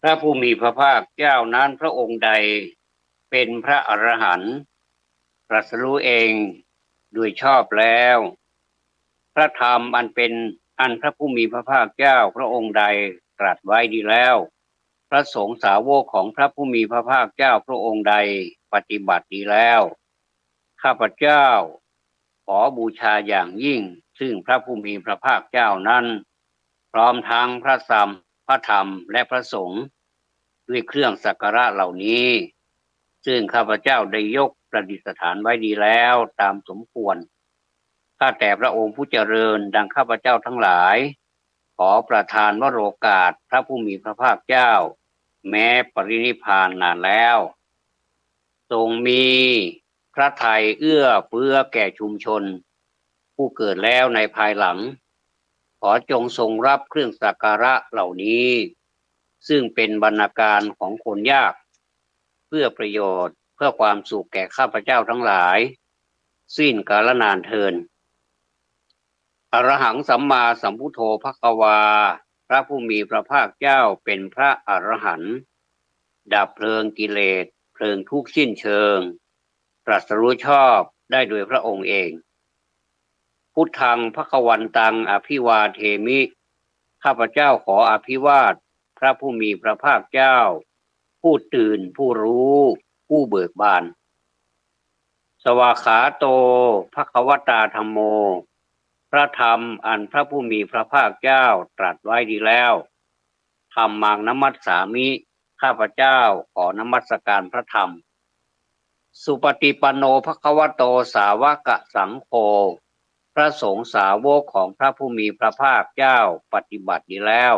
ระผู้มีพระภาคเจ้านั้นพระองค์ใดเป็นพระอรหันต์ตรัสรู้เองโดยชอบแล้วพระธรรมอันเป็นอันพระผู้มีพระภาคเจ้าพระองค์ใดตรัสไว้ดีแล้วพระสงฆ์สาวกของพระผู้มีพระภาคเจ้าพระองค์ใดปฏิบัติดีแล้วข้าพเจ้าขอบูชาอย่างยิ่งซึ่งพระผู้มีพระภาคเจ้านั้นพร้อมทั้งพระสัมพระธรรมและพระสงฆ์ด้วยเครื่องสักการะเหล่านี้ซึ่งข้าพเจ้าได้ยกประดิษฐานไว้ดีแล้วตามสมควรข้าแต่พระองค์ผู้เจริญดังข้าพเจ้าทั้งหลายขอประทานวโรกาสพระผู้มีพระภาคเจ้าแม้ปรินิพพานนานแล้วทรงมีพระทัยเอื้อเฟื้อแก่ชุมชนผู้เกิดแล้วในภายหลังขอจงทรงรับเครื่องสักการะเหล่านี้ซึ่งเป็นบรรณาการของคนยากเพื่อประโยชน์เพื่อความสุขแก่ข้าพเจ้าทั้งหลายสิ้นกาลนานเทินอรหังสัมมาสัมพุทโธภควาพระผู้มีพระภาคเจ้าเป็นพระอรหันต์ดับเพลิงกิเลสเพลิงทุกข์สิ้นเชิงตรัสรู้ชอบได้โดยพระองค์เองพุทธังภควันตังอภิวาเทมิข้าพเจ้าขออภิวาทพระผู้มีพระภาคเจ้าผู้ตื่นผู้รู้ผู้เบิกบานสวากขาโตภควตาธัมโมพระธรรมอันพระผู้มีพระภาคเจ้าตรัสไว้ดีแล้วธัมมังนัมมัสสามิข้าพเจ้าขอนมัสการพระธรรมสุปฏิปันโนภควโตสาวกสังโฆพระสงฆ์สาวกของพระผู้มีพระภาคเจ้าปฏิบัติดีแล้ว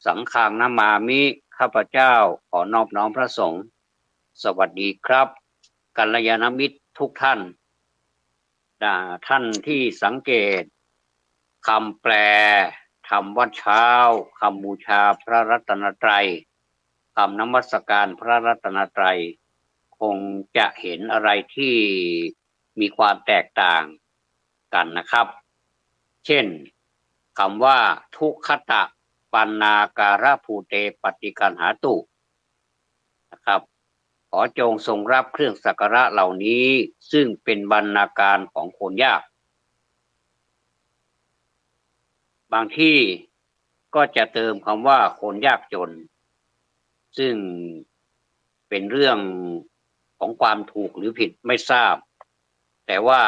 สังฆังนามามิข้าพเจ้าขอนอบน้อมพระสงฆ์สวัสดีครับกัลยาณมิตรทุกท่านท่านที่สังเกตคำแปลธรรมวัดเช้าคำบูชาพระรัตนตรัยคำนมัสการพระรัตนตรัยคงจะเห็นอะไรที่มีความแตกต่างกันนะครับเช่นคำว่าทุกขตะปันนาการภูเตปฏิกันหาตุนะครับขอจงทรงรับเครื่องสักการะเหล่านี้ซึ่งเป็นบรรณาการของคนยากบางที่ก็จะเติมคำว่าคนยากจนซึ่งเป็นเรื่องของความถูกหรือผิดไม่ทราบแต่ว่า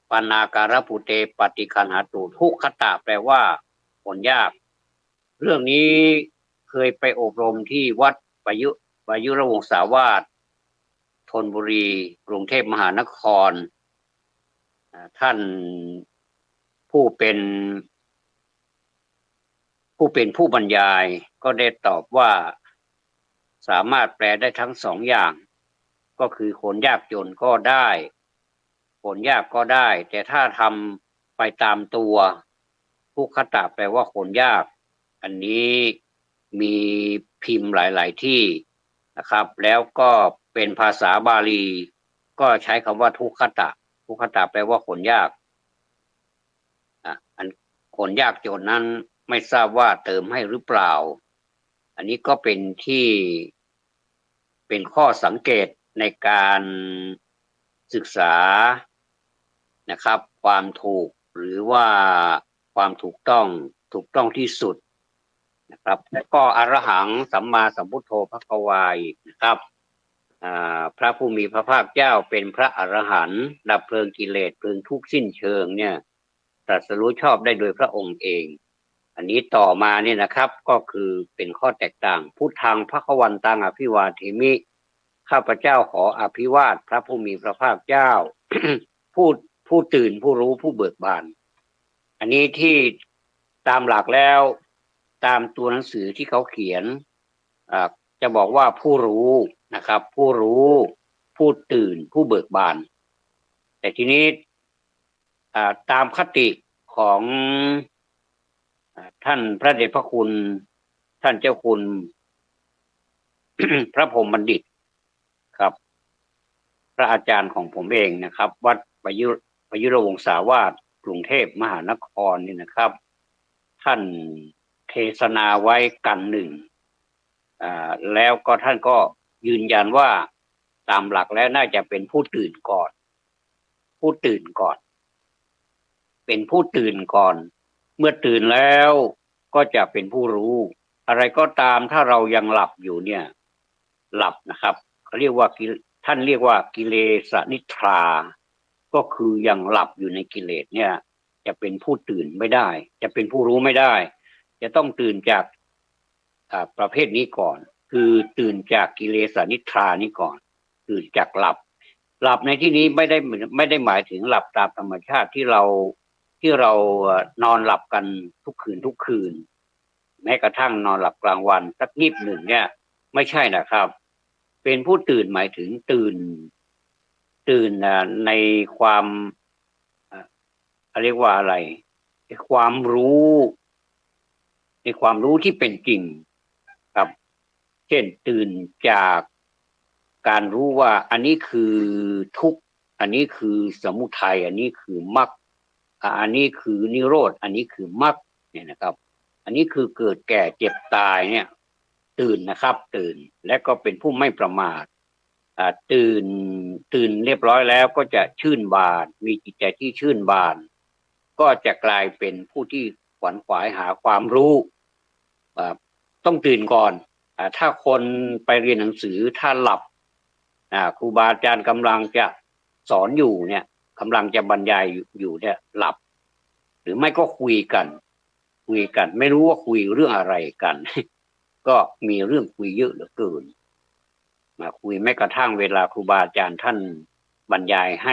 ปานาการภูเตปฏิคันหาตุทุกขตะแปลว่าคนยากเรื่องนี้เคยไปอบรมที่วัดวายุรวงศาวาสธนบุรีกรุงเทพมหานครท่านผู้เป็นผู้บรรยายก็ได้ตอบว่าสามารถแปลได้ทั้งสองอย่างก็คือคนยากจนก็ได้คนยากก็ได้แต่ถ้าทำไปตามตัวทุกขตะแปลว่าคนยากอันนี้มีพิมพ์หลายๆที่นะครับแล้วก็เป็นภาษาบาลีก็ใช้คำว่าทุกขตะแปลว่าคนยากอันคนยากจนนั้นไม่ทราบว่าเติมให้หรือเปล่าอันนี้ก็เป็นที่เป็นข้อสังเกตในการศึกษานะครับความถูกหรือว่าความถูกต้องที่สุดนะครับแล้วก็อรหังสัมมาสัมพุทโธภควาอีกนะครับพระผู้มีพระภาคเจ้าเป็นพระอรหันต์ดับเพลิงกิเลสเพลิงทุกข์สิ้นเชิงเนี่ยตรัสรู้ชอบได้โดยพระองค์เองอันนี้ต่อมาเนี่ยนะครับก็คือเป็นข้อแตกต่างพุทธังภควันตังอภิวาเทมิข้าพเจ้าขออภิวาทพระผู้มีพระภาคเจ้า ผู้ตื่นผู้รู้ผู้เบิกบานอันนี้ที่ตามหลักแล้วตามตัวหนังสือที่เขาเขียนจะบอกว่าผู้รู้นะครับผู้รู้ผู้ตื่นผู้เบิกบานแต่ทีนี้ตามคติของท่านพระเดชพระคุณท่านเจ้าคุณ พระพรหมบัณฑิตครับพระอาจารย์ของผมเองนะครับวัดวายุรวงศาวาสกรุงเทพมหานครนี่นะครับท่าน เทศนาไว้กันหนึ่งแล้วก็ท่านก็ยืนยันว่าตามหลักแล้วน่าจะเป็นผู้ตื่นก่อนผู้ตื่นก่อนเป็นผู้ตื่นก่อนเมื่อตื่นแล้วก็จะเป็นผู้รู้อะไรก็ตามถ้าเรายังหลับอยู่เนี่ยหลับนะครับเขาเรียกว่าท่านเรียกว่ากิเลสนิทราก็คือยังหลับอยู่ในกิเลสเนี่ยจะเป็นผู้ตื่นไม่ได้จะเป็นผู้รู้ไม่ได้จะต้องตื่นจากประเภทนี้ก่อนคือตื่นจากกิเลสนิทรานี้ก่อนตื่นจากหลับในที่นี้ไม่ได้หมายถึงหลับตามธรรมชาติที่เรานอนหลับกันทุกคืนแม้กระทั่งนอนหลับกลางวันสักนิดหนึ่งเนี่ยไม่ใช่นะครับเป็นผู้ตื่นหมายถึงตื่นในความเรียกว่าอะไรในความรู้ที่เป็นจริงครับเช่นตื่นจากการรู้ว่าอันนี้คือทุกข์อันนี้คือสมุทัยอันนี้คือมรรคอันนี้คือนิโรธอันนี้คือมรรคเนี่ยนะครับอันนี้คือเกิดแก่เจ็บตายเนี่ยตื่นนะครับตื่นและก็เป็นผู้ไม่ประมาทตื่นเรียบร้อยแล้วก็จะชื่นบานมีจิตใจที่ชื่นบานก็จะกลายเป็นผู้ที่ขวนขวายหาความรู้ต้องตื่นก่อนถ้าคนไปเรียนหนังสือถ้าหลับครูบาอาจารย์กำลังจะสอนอยู่เนี่ยกำลังจะบรรยายอยู่เนี่ยหลับหรือไม่ก็คุยกันไม่รู้ว่าคุยเรื่องอะไรกันก็มีเรื่องคุยเยอะเหลือเกินมาคุยแม้กระทั่งเวลาครูบาอาจารย์ท่านบรรยายใ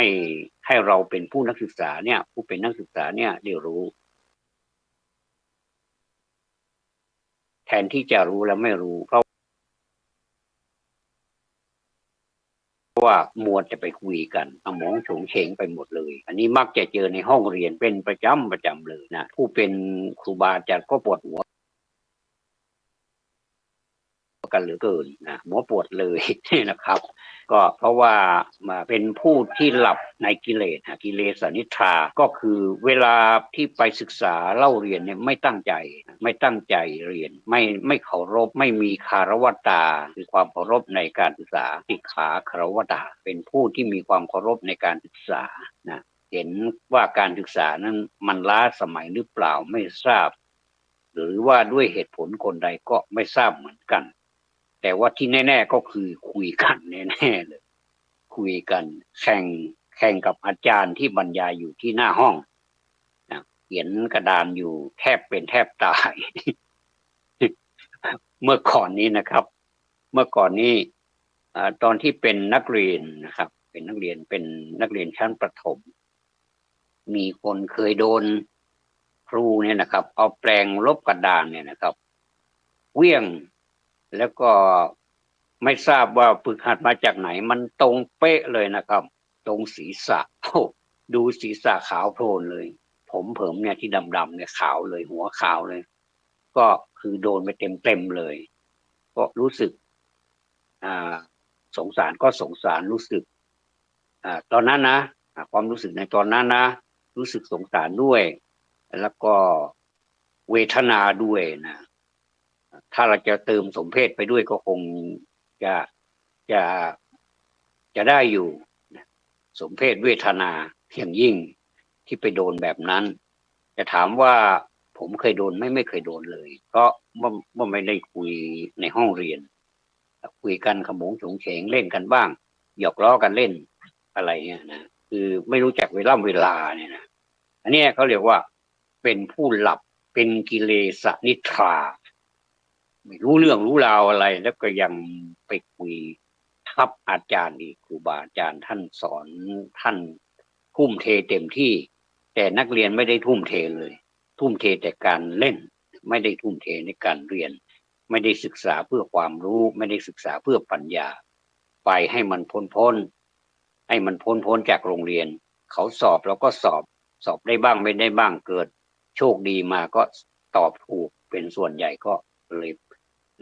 ห้เราเป็นผู้นักศึกษาเนี่ยผู้เป็นนักศึกษาเนี่ยได้รู้แทนที่จะรู้แล้วไม่รู้เพราะว่ามัวจะไปคุยกันสมองโฉงเฉงไปหมดเลยอันนี้มักจะเจอในห้องเรียนเป็นประจำเลยนะผู้เป็นครูบาอาจารย์ก็ปวดหัวกันเหลือเกินนะหัวปวดเลยนะครับก็เพราะว่ามาเป็นผู้ที่หลับในกิเลสนิทราก็คือเวลาที่ไปศึกษาเล่าเรียนเนี่ยไม่ตั้งใจเรียนไม่เคารพไม่มีคารวตาคือความเคารพในการศึกษาติขาคารวตาเป็นผู้ที่มีความเคารพในการศึกษานะเห็นว่าการศึกษานั้นมันล้าสมัยหรือเปล่าไม่ทราบหรือว่าด้วยเหตุผลคนใดก็ไม่ทราบเหมือนกันแต่ว่าที่แน่ๆก็คือคุยกันแน่ๆเลยคุยกันแข่งกับอาจารย์ที่บรรยายอยู่ที่หน้าห้องนะเขียนกระดานอยู่แทบเป็นแทบตาย เมื่อก่อนนี้นะครับเมื่อก่อนนี้ตอนที่เป็นนักเรียนนะครับเป็นนักเรียนชั้นประถมมีคนเคยโดนครูเนี่ยนะครับเอาแปรงลบกระดานเนี่ยนะครับเวี่ยงแล้วก็ไม่ทราบว่าฝึกหัดมาจากไหนมันตรงเป๊ะเลยนะครับตรงศีรษะดูศีรษะขาวโพลนเลยผมเผิมเนี่ยที่ดำๆเนี่ยขาวเลยหัวขาวเลยก็คือโดนไปเต็มเลยก็รู้สึกสงสารรู้สึกตอนนั้นนะความรู้สึกในตอนนั้นนะรู้สึกสงสารด้วยแล้วก็เวทนาด้วยนะถ้าเราจะเติมสมเพศไปด้วยก็คงจะจะจะได้อยู่สมเพศเวทนาอย่างยิ่งที่ไปโดนแบบนั้นจะถามว่าผมเคยโดนไม่เคยโดนเลยเพราะว่าไม่ได้คุยในห้องเรียนคุยกันขโมงโฉงเฉงเล่นกันบ้างหยอกล้อกันเล่นอะไรเงี้ยนะคือไม่รู้จักเวลาเนี่ยนะอันนี้เขาเรียกว่าเป็นผู้หลับเป็นกิเลสนิทราไม่รู้เรื่องรู้ราวอะไรแล้วก็ยังไปคุยทับอาจารย์อีกครูบาอาจารย์ท่านสอนท่านทุ่มเทเต็มที่แต่นักเรียนไม่ได้ทุ่มเทเลยทุ่มเทแต่การเล่นไม่ได้ทุ่มเทในการเรียนไม่ได้ศึกษาเพื่อความรู้ไม่ได้ศึกษาเพื่อปัญญาไปให้มันพ้นให้มันพ้นจากโรงเรียนเขาสอบแล้วก็สอบได้บ้างไม่ได้บ้างเกิดโชคดีมาก็ตอบถูกเป็นส่วนใหญ่ก็เล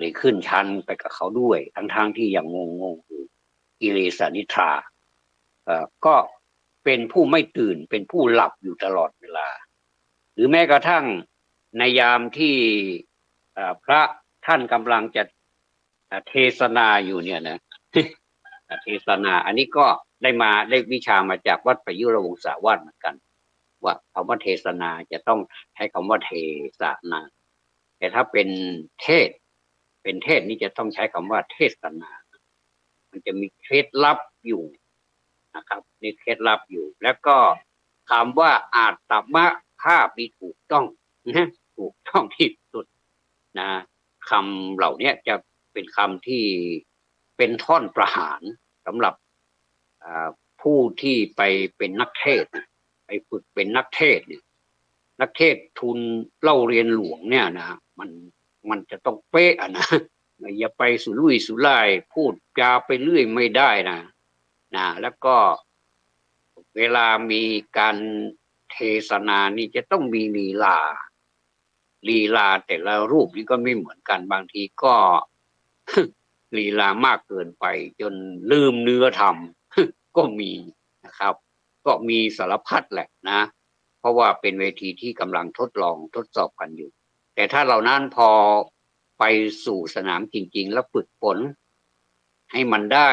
ยขึ้นชั้นไปกับเขาด้วยทั้งที่ยังงงอยู่กิเลสนิทราก็เป็นผู้ไม่ตื่นเป็นผู้หลับอยู่ตลอดเวลาหรือแม้กระทั่งในยามที่ พระท่านกำลังจะเทศนาอยู่เนี่ยนะ เทศนาอันนี้ก็ได้วิชามาจากวัดประยุรวงศาวาสเหมือนกันว่าคำว่าเทศนาจะต้องใช้คำว่าเทศนาแต่ถ้าเป็นเทศนี่จะต้องใช้คำว่าเทศนามันจะมีเคล็ดลับอยู่นะครับมีเคล็ดลับอยู่แล้วก็คำว่าอาตมะภาพนี่ถูกต้องนะถูกต้องที่สุดนะคำเหล่านี้จะเป็นคำที่เป็นท่อนประหารสำหรับผู้ที่ไปเป็นนักเทศไปฝึกเป็นนักเทศเนี่ยนักเทศทุนเล่าเรียนหลวงเนี่ยนะมันจะต้องเป๊ะนะอย่าไปสุรุ่ยสุร่ายพูดจาไปเรื่อยไม่ได้นะแล้วก็เวลามีการเทศนานี่จะต้องมีลีลาแต่ละรูปนี่ก็ไม่เหมือนกันบางทีก็ ลีลามากเกินไปจนลืมเนื้อธรรม ก็มีนะครับ ก็มีสารพัดแหละนะเพราะว่าเป็นเวทีที่กำลังทดลองทดสอบกันอยู่แต่ถ้าเหล่านั้นพอไปสู่สนามจริงๆแล้วฝึกฝนให้มันได้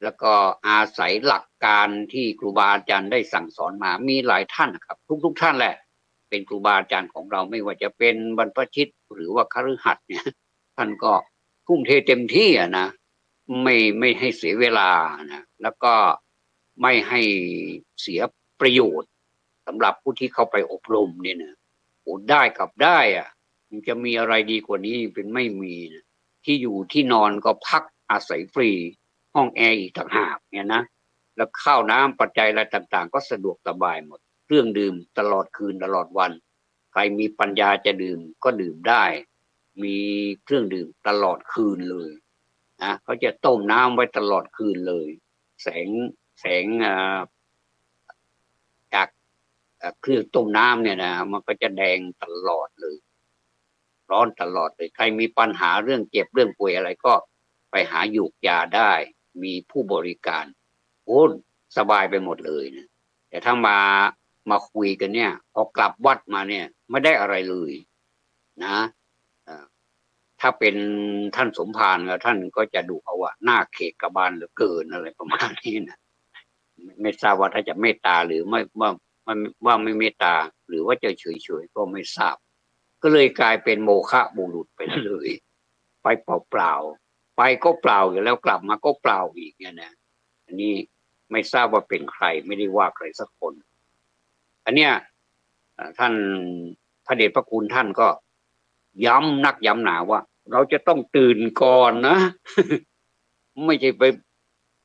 แล้วก็อาศัยหลักการที่ครูบาอาจารย์ได้สั่งสอนมามีหลายท่านนะครับทุกท่านแหละเป็นครูบาอาจารย์ของเราไม่ว่าจะเป็นบรรพชิตหรือว่าคฤหัสถ์เนี่ยท่านก็ทุ่มเทเต็มที่นะไม่ให้เสียเวลานะแล้วก็ไม่ให้เสียประโยชน์สำหรับผู้ที่เข้าไปอบรมเนี่ยนะโอ้ได้กับได้อ่ะมันจะมีอะไรดีกว่านี้เป็นไม่มีนะที่อยู่ที่นอนก็พักอาศัยฟรีห้องแอร์อีกต่างหากเนี่ยนะแล้วข้าวน้ำปัจจัยอะไรต่างๆก็สะดวกสบายหมดเครื่องดื่มตลอดคืนตลอดวันใครมีปัญญาจะดื่มก็ดื่มได้มีเครื่องดื่มตลอดคืนเลยนะเขาจะต้มน้ำไว้ตลอดคืนเลยแสงจากเครื่องต้มน้ำเนี่ยนะมันก็จะแดงตลอดเลยร้อนตลอดเลยใครมีปัญหาเรื่องเจ็บเรื่องป่วยอะไรก็ไปหาหยูกยาได้มีผู้บริการโอ้สบายไปหมดเลยนะแต่ถ้ามาคุยกันเนี่ยพอกลับวัดมาเนี่ยไม่ได้อะไรเลยนะถ้าเป็นท่านสมภารท่านก็จะดูเอาว่าหน้าเขกกระบาลเหลือเกินอะไรประมาณนี้นะไม่ทราบว่าถ้าจะเมตตาหรือไม่ว่าไม่เมตตาหรือว่าจะเฉยๆก็ไม่ทราบก็เลยกลายเป็นโมฆะบุรุษไปเลยไปเปล่าๆไปก็เปล่าอยู่แล้วกลับมาก็เปล่าอีกเนี่ยนะอันนี้ไม่ทราบว่าเป็นใครไม่ได้ว่าใครสักคนอันเนี้ยท่านพระเดชพระคุณท่านก็ย้ำนักย้ำหนาว่าเราจะต้องตื่นก่อนนะ ไม่ใช่ไป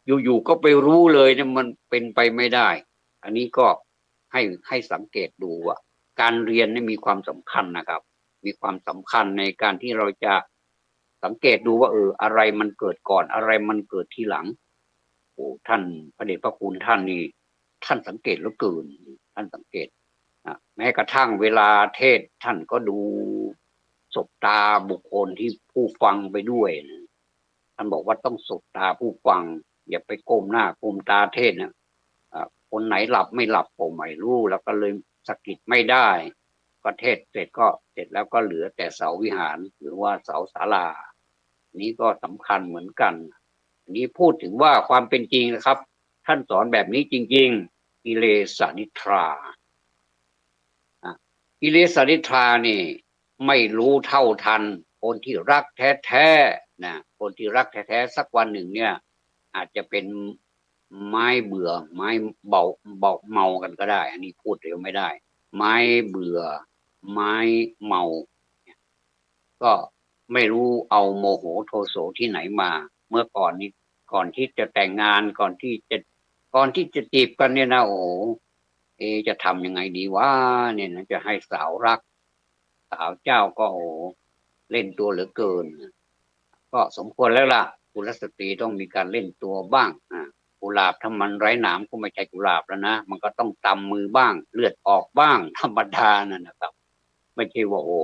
อยู่ๆก็ไปรู้เลยเนี่ยมันเป็นไปไม่ได้อันนี้ก็ให้สังเกตดูว่าการเรียนนี่มีความสำคัญนะครับมีความสำคัญในการที่เราจะสังเกตดูว่าอะไรมันเกิดก่อนอะไรมันเกิดทีหลังโอ้ท่านพระเดชพระคุณท่านนี่ท่านสังเกตเหลือเกินท่านสังเกตแม้กระทั่งเวลาเทศท่านก็ดูสบตาบุคคลที่ผู้ฟังไปด้วยนะท่านบอกว่าต้องสบตาผู้ฟังอย่าไปก้มหน้าก้มตาเทศนะคนไหนหลับไม่หลับผมไม่รู้แล้วก็เลยสะกิดไม่ได้ก็เทศเสร็จแล้วก็เหลือแต่เสาวิหารหรือว่าเสาศาลานี้ก็สำคัญเหมือนกันอันนี้พูดถึงว่าความเป็นจริงนะครับท่านสอนแบบนี้จริงๆกิเลสนิทรากิเลสนิทรานี่ไม่รู้เท่าทันคนที่รักแท้ๆนะคนที่รักแท้ๆสักวันหนึ่งเนี่ยอาจจะเป็นไม้เบื่อไม้เมากันก็ได้อันนี้พูดเร็วไม่ได้ไม้เบื่อไม้เมาก็ไม่รู้เอาโมโหโทโสที่ไหนมาเมื่อก่อนนี้ก่อนที่จะแต่งงานก่อนที่จะจีบกันเนี่ยนะโอ้จะทำยังไงดีวะเนี่ยนะจะให้สาวรักสาวเจ้าก็โอ้เล่นตัวเหลือเกินก็สมควรแล้วล่ะกุลสตรีต้องมีการเล่นตัวบ้างกุหลาบถ้ามันไร้หนามก็ไม่ใช่กุหลาบแล้วนะมันก็ต้องตำมือบ้างเลือดออกบ้างธรรมดานั่นนะครับไม่ใช่ว่าโอ้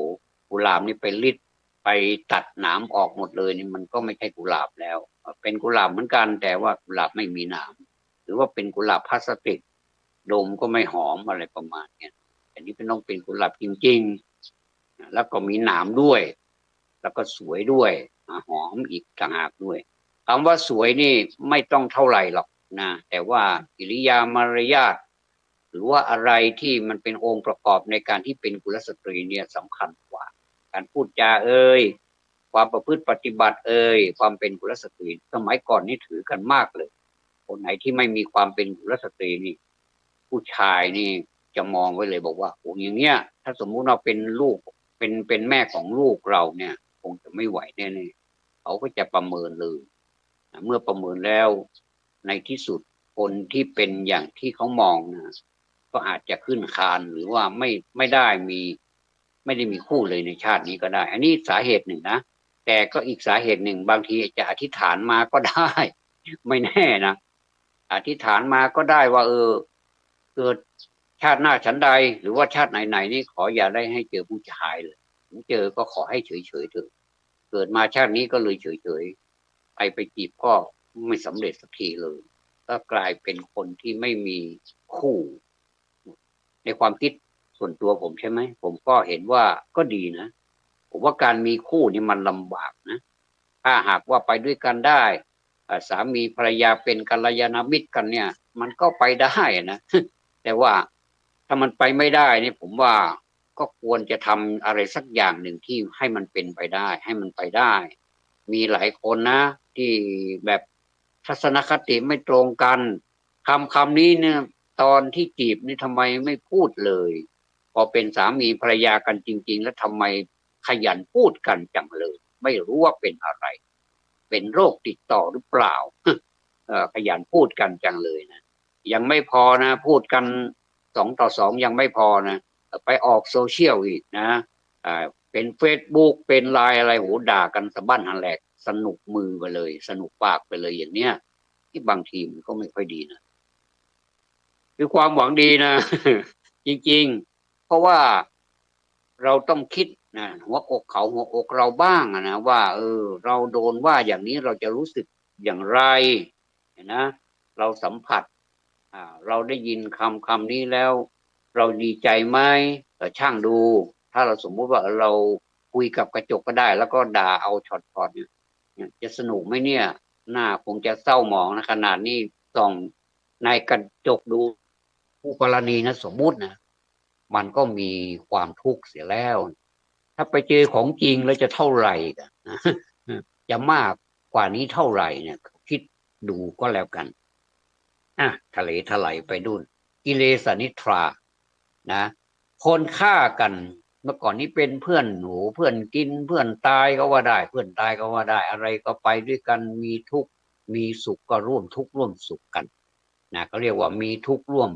กุหลาบนี่ไปลิดไปตัดหนามออกหมดเลยนี่มันก็ไม่ใช่กุหลาบแล้วเป็นกุหลาบเหมือนกันแต่ว่ากุหลาบไม่มีหนามหรือว่าเป็นกุหลาบพลาสติกดมก็ไม่หอมอะไรประมาณนี้อันนี้เป็นต้องเป็นกุหลาบจริงๆแล้วก็มีหนามด้วย แล้วก็สวยด้วยหอมอีกต่างหากด้วยคำว่าสวยนี่ไม่ต้องเท่าไหร่หรอกนะแต่ว่ากิริยามารยาทหรือว่าอะไรที่มันเป็นองค์ประกอบในการที่เป็นกุลสตรีเนี่ยสำคัญกว่าการพูดจาความประพฤติปฏิบัติความเป็นกุลสตรีสมัยก่อนนี่ถือกันมากเลยคนไหนที่ไม่มีความเป็นกุลสตรีนี่ผู้ชายนี่จะมองไว้เลยบอกว่าโอ้อย่างเงี้ยถ้าสมมุติเราเป็นลูกเป็นแม่ของลูกเราเนี่ยคงจะไม่ไหวแน่ๆเขาก็จะประเมินเลยเมื่อประเมินแล้วในที่สุดคนที่เป็นอย่างที่เขามองนะก็อาจจะขึ้นคานหรือว่าไม่ได้มีคู่เลยในชาตินี้ก็ได้ อันนี้สาเหตุหนึ่งนะแต่ก็อีกสาเหตุหนึ่งบางทีจะอธิษฐานมาก็ได้ไม่แน่นะอธิษฐานมาก็ได้ว่าเกิดชาติหน้าฉันใดหรือว่าชาติไหนนี่ขออย่าได้ให้เจอผู้ชายเลยถึงเจอก็ขอให้เฉยเถอะเกิดมาชาตินี้ก็เลยเฉยไปจีบก็ไม่สำเร็จสักทีเลยก็กลายเป็นคนที่ไม่มีคู่ในความคิดส่วนตัวผมใช่ไหมผมก็เห็นว่าก็ดีนะผมว่าการมีคู่นี่มันลำบากนะถ้าหากว่าไปด้วยกันได้สามีภรรยาเป็นกัลยาณมิตรกันเนี่ยมันก็ไปได้นะแต่ว่าถ้ามันไปไม่ได้นี่ผมว่าก็ควรจะทำอะไรสักอย่างหนึ่งที่ให้มันเป็นไปได้ให้มันไปได้มีหลายคนนะที่แบบทัศนคติไม่ตรงกันคำนี้เนี่ยตอนที่จีบนี่ทำไมไม่พูดเลยพอเป็นสามีภรรยากันจริงๆแล้วทำไมขยันพูดกันจังเลยไม่รู้ว่าเป็นอะไรเป็นโรคติดต่อหรือเปล่าขยันพูดกันจังเลยนะยังไม่พอนะพูดกัน2 ต่อ 2ยังไม่พอนะไปออกโซเชียลอีกนะเป็นเฟซบุ๊กเป็นไลน์อะไรโหด่ากันสะบั้นหันแหลกสนุกมือไปเลยสนุกปากไปเลยอย่างเนี้ยที่บางทีมันก็ไม่ค่อยดีนะคือความหวังดีนะ จริงๆเพราะว่าเราต้องคิดนะหัวอกเขาหัวอกเราบ้างนะว่าเราโดนว่าอย่างนี้เราจะรู้สึกอย่างไรนะเราสัมผัสเราได้ยินคำนี้แล้วเราดีใจไหมช่างดูถ้าเราสมมุติว่าเราคุยกับกระจกก็ได้แล้วก็ด่าเอาช็อตเนี่ยจะสนุกไหมเนี่ยหน้าคงจะเศร้าหมองนะขนาดนี้ส่องในกระจกดูผู้กรณีนะสมมุตินะมันก็มีความทุกข์เสียแล้วถ้าไปเจอของจริงแล้วจะเท่าไหร่กันนะจะมากกว่านี้เท่าไหร่เนี่ยคิดดูก็แล้วกันทะเลถลายไปดุนกิเลสนิทรานะคนฆ่ากันเมื่อก่อนนี้เป็นเพื่อนหนูเพื่อนกินเพื่อนตายก็ว่าได้เพื่อนตายก็ว่าได้อะไรก็ไปด้วยกันมีทุกข์มีสุขก็ร่วมทุกข์ร่วมสุขกันนะเขาเรียกว่ามีทุกข์ร่วม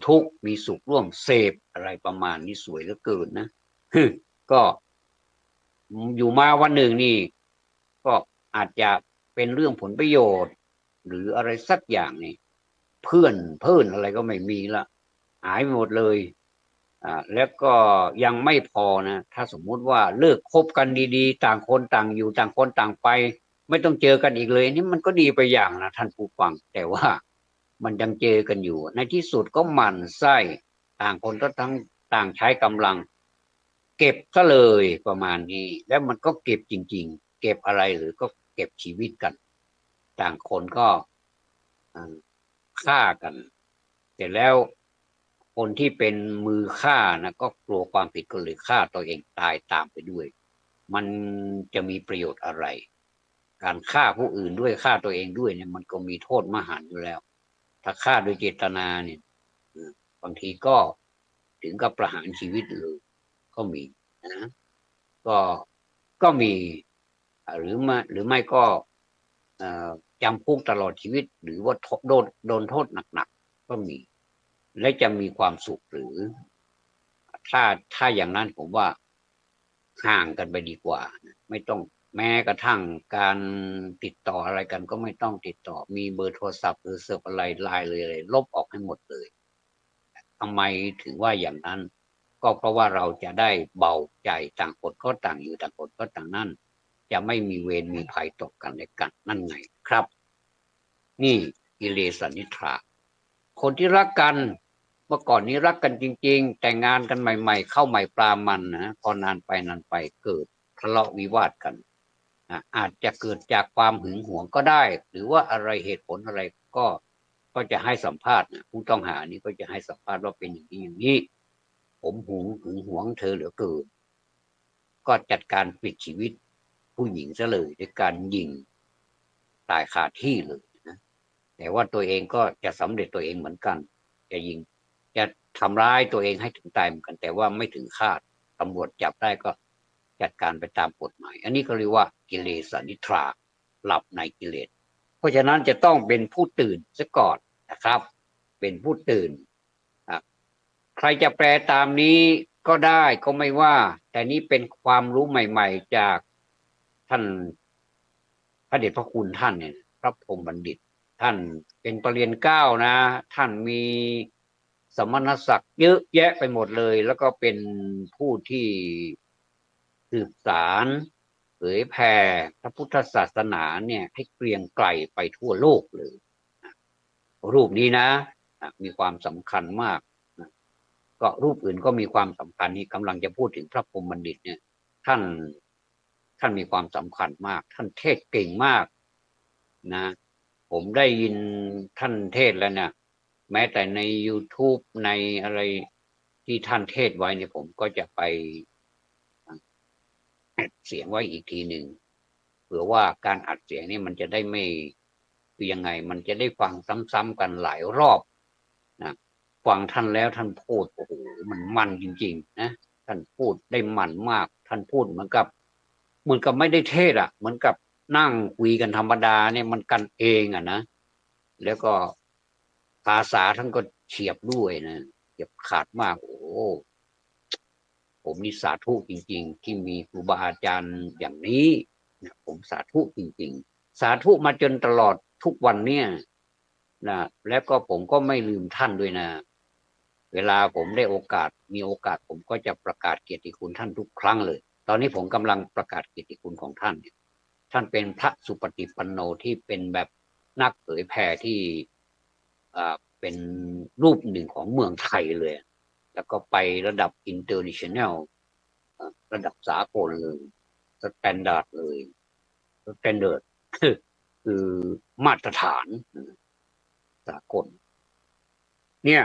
ทุกข์มีสุขร่วมเสพอะไรประมาณนี้สวยเหลือเกินนะก็อยู่มาวันหนึ่งนี่ก็อาจจะเป็นเรื่องผลประโยชน์หรืออะไรสักอย่างนี่เพื่อนอะไรก็ไม่มีละหายหมดเลยแล้วก็ยังไม่พอนะถ้าสมมุติว่าเลิกคบกันดีๆต่างคนต่างอยู่ต่างคนต่างไปไม่ต้องเจอกันอีกเลยนี่มันก็ดีไปอย่างนะท่านผู้ฟังแต่ว่ามันยังเจอกันอยู่ในที่สุดก็หมั่นไส้ต่างคนก็ทั้งต่างใช้กำลังเก็บก็เลยประมาณนี้แล้วมันก็เก็บจริงๆเก็บอะไรหรือก็เก็บชีวิตกันต่างคนก็ฆ่ากันเสร็จแล้วคนที่เป็นมือฆ่านะก็กลัวความผิดก็เลยฆ่าตัวเองตายตามไปด้วยมันจะมีประโยชน์อะไรการฆ่าผู้อื่นด้วยฆ่าตัวเองด้วยเนี่ยมันก็มีโทษมหันต์อยู่แล้วถ้าฆ่าโดยเจตนาเนี่ยบางทีก็ถึงกับประหารชีวิตเลยก็มีนะก็มีหรือไม่ก็จำคุกตลอดชีวิตหรือว่าโดนโทษหนักๆก็มีและจะมีความสุขหรือถ้าอย่างนั้นผมว่าห่างกันไปดีกว่าไม่ต้องแม้กระทั่งการติดต่ออะไรกันก็ไม่ต้องติดต่อมีเบอร์โทรศัพท์หรือเสิร์ฟอะไรไลน์เลยลบออกให้หมดเลยทำไมถึงว่าอย่างนั้นก็เพราะว่าเราจะได้เบาใจต่างคนก็ต่างอยู่ต่างคนก็ต่างนั่นจะไม่มีเวรมีภัยตกกันในกันนั่นไงครับนี่กิเลสนิทราคนที่รักกันเมื่อก่อนนี้รักกันจริงๆแต่งงานกันใหม่ๆเข้าใหม่ปลามันนะพอนานไปเกิด ทะเลาะวิวาทกันอาจจะเกิดจากความหึงหวงก็ได้ หรือว่าอะไรเหตุผลอะไรก็จะให้สัมภาษณ์ผู้ต้องหานี้ก็จะให้สัมภาษณ์ว่าเป็นอย่างนี้อย่างนี้ผมหึงหวงเธอเหลือเกินก็จัดการปิดชีวิตผู้หญิงซะเลยด้วยการยิงตายคาที่เลยนะแต่ว่าตัวเองก็จะสำเร็จตัวเองเหมือนกันจะยิงจะทำร้ายตัวเองให้ถึงตายเหมือนกันแต่ว่าไม่ถึงคาดตำรวจจับได้ก็จัดการไปตามกฎหมายอันนี้ก็เรียกว่ากิเลสนิทราหลับในกิเลสเพราะฉะนั้นจะต้องเป็นผู้ตื่นซะก่อนนะครับเป็นผู้ตื่นใครจะแปลตามนี้ก็ได้ก็ไม่ว่าแต่นี้เป็นความรู้ใหม่ๆจากท่านพระเดชพระคุณท่านเนี่ยพระพรหมบัณฑิตท่านเป็นปรริญญาเก้านะท่านมีสมณศักดิ์เยอะแยะไปหมดเลยแล้วก็เป็นผู้ที่สืบสารเผยแผ่พระพุทธศาสนาเนี่ยให้เกรียงไกรไปทั่วโลกเลยรูปนี้นะมีความสำคัญมากก็รูปอื่นก็มีความสำคัญนี่กำลังจะพูดถึงพระพรหมบัณฑิตเนี่ยท่านมีความสำคัญมากท่านเทศเก่งมากนะผมได้ยินท่านเทศแล้วเนี่ยแม้แต่ใน YouTube ในอะไรที่ท่านเทศไว้เนี่ยผมก็จะไปอัดเสียงไว้อีกทีหนึ่งเผื่อว่าการอัดเสียงนี่มันจะได้ไม่คือยังไงมันจะได้ฟังซ้ำๆกันหลายรอบนะฟังท่านแล้วท่านพูดโอ้โหมันจริงๆนะท่านพูดได้มันมากท่านพูดเหมือนกับไม่ได้เทศเหมือนกับนั่งคุยกันธรรมดาเนี่ยมันกันเองนะแล้วก็ภาษาท่านก็เฉียบด้วยนะเฉียบขาดมากโอ้ผมนี่สาธุจริงๆที่มีครูบาอาจารย์อย่างนี้นะผมสาธุจริงๆสาธุมาจนตลอดทุกวันเนี่ยนะแล้วก็ผมก็ไม่ลืมท่านด้วยนะเวลาผมได้มีโอกาสผมก็จะประกาศเกียรติคุณท่านทุกครั้งเลยตอนนี้ผมกำลังประกาศเกียรติคุณของท่านเนี่ยท่านเป็นพระสุปฏิปันโนที่เป็นแบบนักเผยแผ่ที่เป็นรูปหนึ่งของเมืองไทยเลยแล้วก็ไประดับ international ระดับสากลเลยสแตนดาร์ดเลยสแตนดาร์ดคือมาตรฐานสากลเนี่ย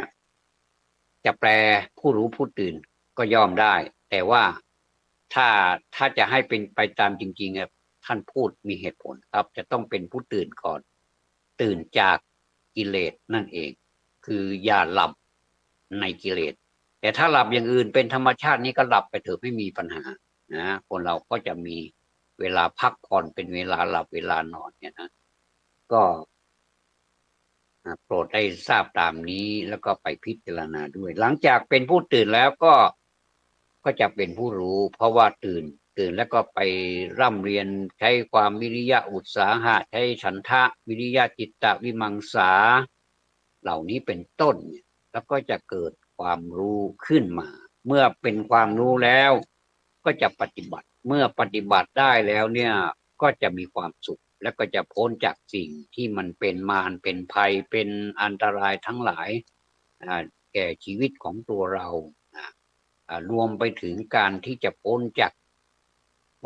จะแปลผู้รู้ผู้ตื่นก็ย่อมได้แต่ว่าถ้าจะให้เป็นไปตามจริงๆท่านพูดมีเหตุผลครับจะต้องเป็นผู้ตื่นก่อนตื่นจากกิเลสนั่นเองคืออย่าหลับในกิเลสแต่ถ้าหลับอย่างอื่นเป็นธรรมชาตินี้ก็หลับไปเถอะไม่มีปัญหานะคนเราก็จะมีเวลาพักผ่อนเป็นเวลาหลับเวลานอนเนี่ยนะก็โปรดได้ทราบตามนี้แล้วก็ไปพิจารณาด้วยหลังจากเป็นผู้ตื่นแล้วก็จะเป็นผู้รู้เพราะว่าตื่นแล้วก็ไปร่ำเรียนใช้ความวิริยะอุตสาหะใช้ฉันทะวิริยะจิตตวิมังสาเหล่านี้เป็นต้นแล้วก็จะเกิดความรู้ขึ้นมาเมื่อเป็นความรู้แล้วก็จะปฏิบัติเมื่อปฏิบัติได้แล้วเนี่ยก็จะมีความสุขและก็จะพ้นจากสิ่งที่มันเป็นมารเป็นภัยเป็นอันตรายทั้งหลายแก่ชีวิตของตัวเรารวมไปถึงการที่จะพ้นจาก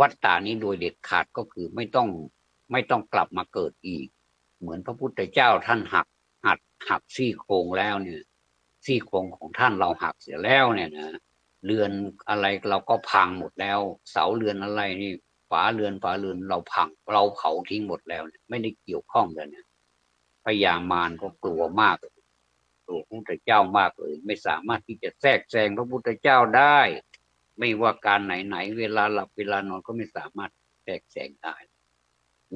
วัฏฏานี้โดยเด็ดขาดก็คือไม่ต้องกลับมาเกิดอีกเหมือนพระพุทธเจ้าท่านหักซี่โครงแล้วเนี่ยซี่โครงของท่านเราหักเสียแล้วเนี่ยนะเรือนอะไรเราก็พังหมดแล้วเสาเรือนอะไรนี่ฝาเรือนเราพังเราเผาทิ้งหมดแล้วไม่ได้เกี่ยวข้องกันเนี่ยพญามารก็กลัวมากกลัวพระพุทธเจ้ามากเลยไม่สามารถที่จะแทรกแซงพระพุทธเจ้าได้ไม่ว่าการไหนเวลาหลับเวลานอนก็ไม่สามารถแทรกแซงได้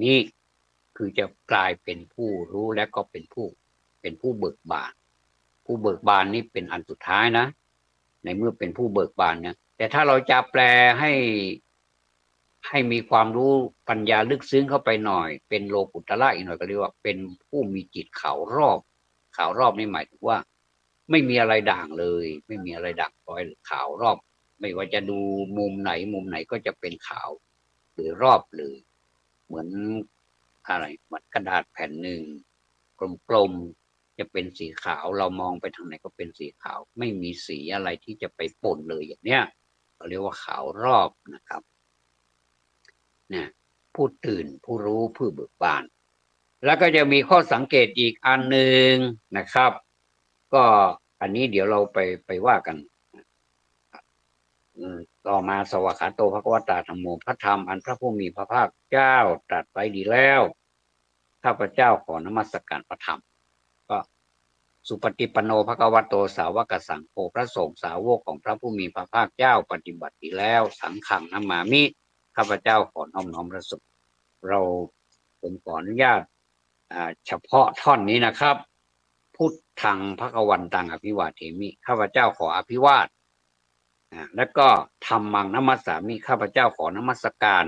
นี่คือจะกลายเป็นผู้รู้และก็เป็นผู้เบิกบานผู้เบิกบานนี่เป็นอันสุดท้ายนะในเมื่อเป็นผู้เบิกบานเนี่ยแต่ถ้าเราจะแปลให้มีความรู้ปัญญาลึกซึ้งเข้าไปหน่อยเป็นโลกุตระอีกหน่อยก็เรียกว่าเป็นผู้มีจิตขาวรอบนี่หมายถึงว่าไม่มีอะไรด่างเลยไม่มีอะไรด่างพร้อยขาวรอบไม่ว่าจะดูมุมไหนก็จะเป็นขาวหรือรอบเลยเหมือนอะไรเหมือนกระดาษแผ่นหนึ่งกลมๆจะเป็นสีขาวเรามองไปทางไหนก็เป็นสีขาวไม่มีสีอะไรที่จะไปปนเลยอย่างเนี้ยเราเรียกว่าขาวรอบนะครับ นะผู้ตื่นผู้รู้ผู้เบิกบานแล้วก็จะมีข้อสังเกตอีกอันหนึ่งนะครับก็อันนี้เดี๋ยวเราไปว่ากันต่อมาสวากขาโตภควตาธัมโมพระธรรมอันพระผู้มีพระภาคเจ้าตรัสไว้ดีแล้วข้าพเจ้าขอนมัสการพระธรรมก็สุปฏิปันโนภควโตสาวกสังโฆพระสงฆ์สาวกของพระผู้มีพระภาคเจ้าปฏิบัติดีแล้วสังฆังนัมมามิข้าพเจ้าขอน้อมน้อมพระสงฆ์เราผมขออนุญาตเฉพาะท่อนนี้นะครับพุทธังภควันตังอภิวาเทมิข้าพเจ้าขออภิวาทแล้วก็ธัมมังนัมมัสสามิข้าพเจ้าขอนมัสการ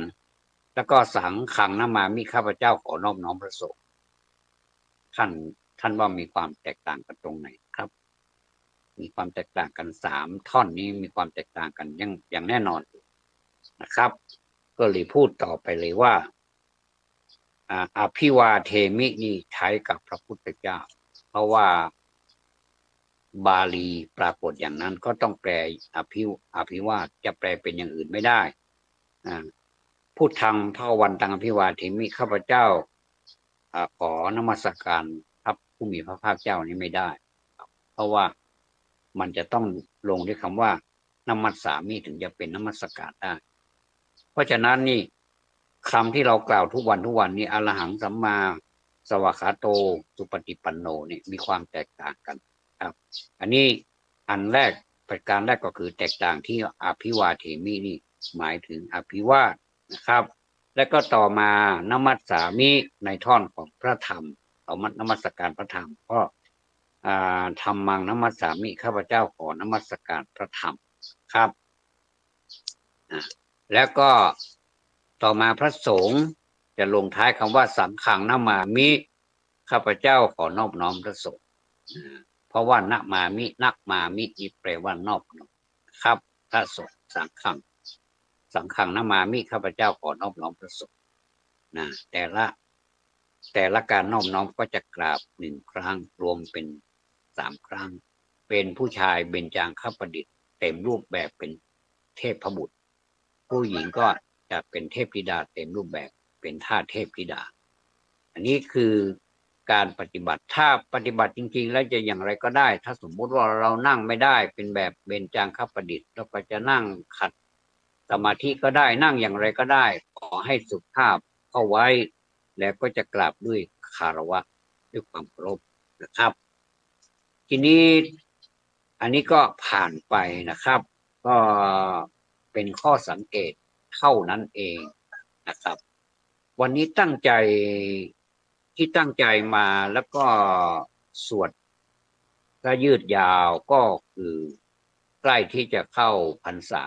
แล้วก็สังฆังนัมมามิข้าพเจ้าขอน้อมน้อมพระสงฆ์ท่านว่ามีความแตกต่างกันตรงไหนครับมีความแตกต่างกัน3ท่อนนี้มีความแตกต่างกันอย่างแน่นอนนะครับก็เลยพูดต่อไปเลยว่าอภิวาเทมินี่ใช้กับพระพุทธเจ้าเพราะว่าบาลีปรากฏอย่างนั้นก็ต้องแปลอภิวาทจะแปลเป็นอย่างอื่นไม่ได้พูดทางพระวันตังอภิวาเทมิข้าพเจ้าขอนมัสการพระผู้มีพระภาคเจ้านี้ไม่ได้เพราะว่ามันจะต้องลงด้วยคำว่านมัสสามิถึงจะเป็นนมัสการได้เพราะฉะนั้นนี่คำที่เรากล่าวทุกวันนี้อรหังสัมมาสวากขาโตสุปฏิปันโนนี่มีความแตกต่างกันครับอันนี้อันแรกประการแรกก็คือแตกต่างที่อภิวาเทมินี่หมายถึงอภิวาทนะครับและก็ต่อมานมัสสามิในท่อนของพระธรรมเอานมัสการพระธรรมก็ธัมมังนมัสสามิข้าพเจ้าขอนมัสการพระธรรมครับแล้วก็ต่อมาพระสงฆ์จะลงท้ายคำว่าสังฆังนัมมามิข้าพเจ้าขอนอบน้อมพระสงฆ์เพราะว่านะมามินักมามินี่แปลว่านอบน้อมครับพระสงฆ์สังฆังนัมมามิข้าพเจ้าขอนอบน้อมพระสงฆ์แต่ละการนอบน้อมก็จะกราบ1ครั้งรวมเป็น3ครั้งเป็นผู้ชายเบญจางคประดิษฐ์เต็มรูปแบบเป็นเทพบุตรผู้หญิงก็จะเป็นเทพธิดาเต็มรูปแบบเป็นทาสเทพธิดาอันนี้คือการปฏิบัติถ้าปฏิบัติจริงๆแล้วจะอย่างไรก็ได้ถ้าสมมุติว่าเรานั่งไม่ได้เป็นแบบเบญจางคประดิษฐ์เราก็จะนั่งขัดสมาธิก็ได้นั่งอย่างไรก็ได้ขอให้สุภาพเข้าไว้แล้วก็จะกราบด้วยคารวะด้วยความเคารพนะครับทีนี้อันนี้ก็ผ่านไปนะครับก็เป็นข้อสังเกตเท่านั้นเองนะครับวันนี้ตั้งใจมาแล้วก็สวดก็ยืดยาวก็คือใกล้ที่จะเข้าพรรษา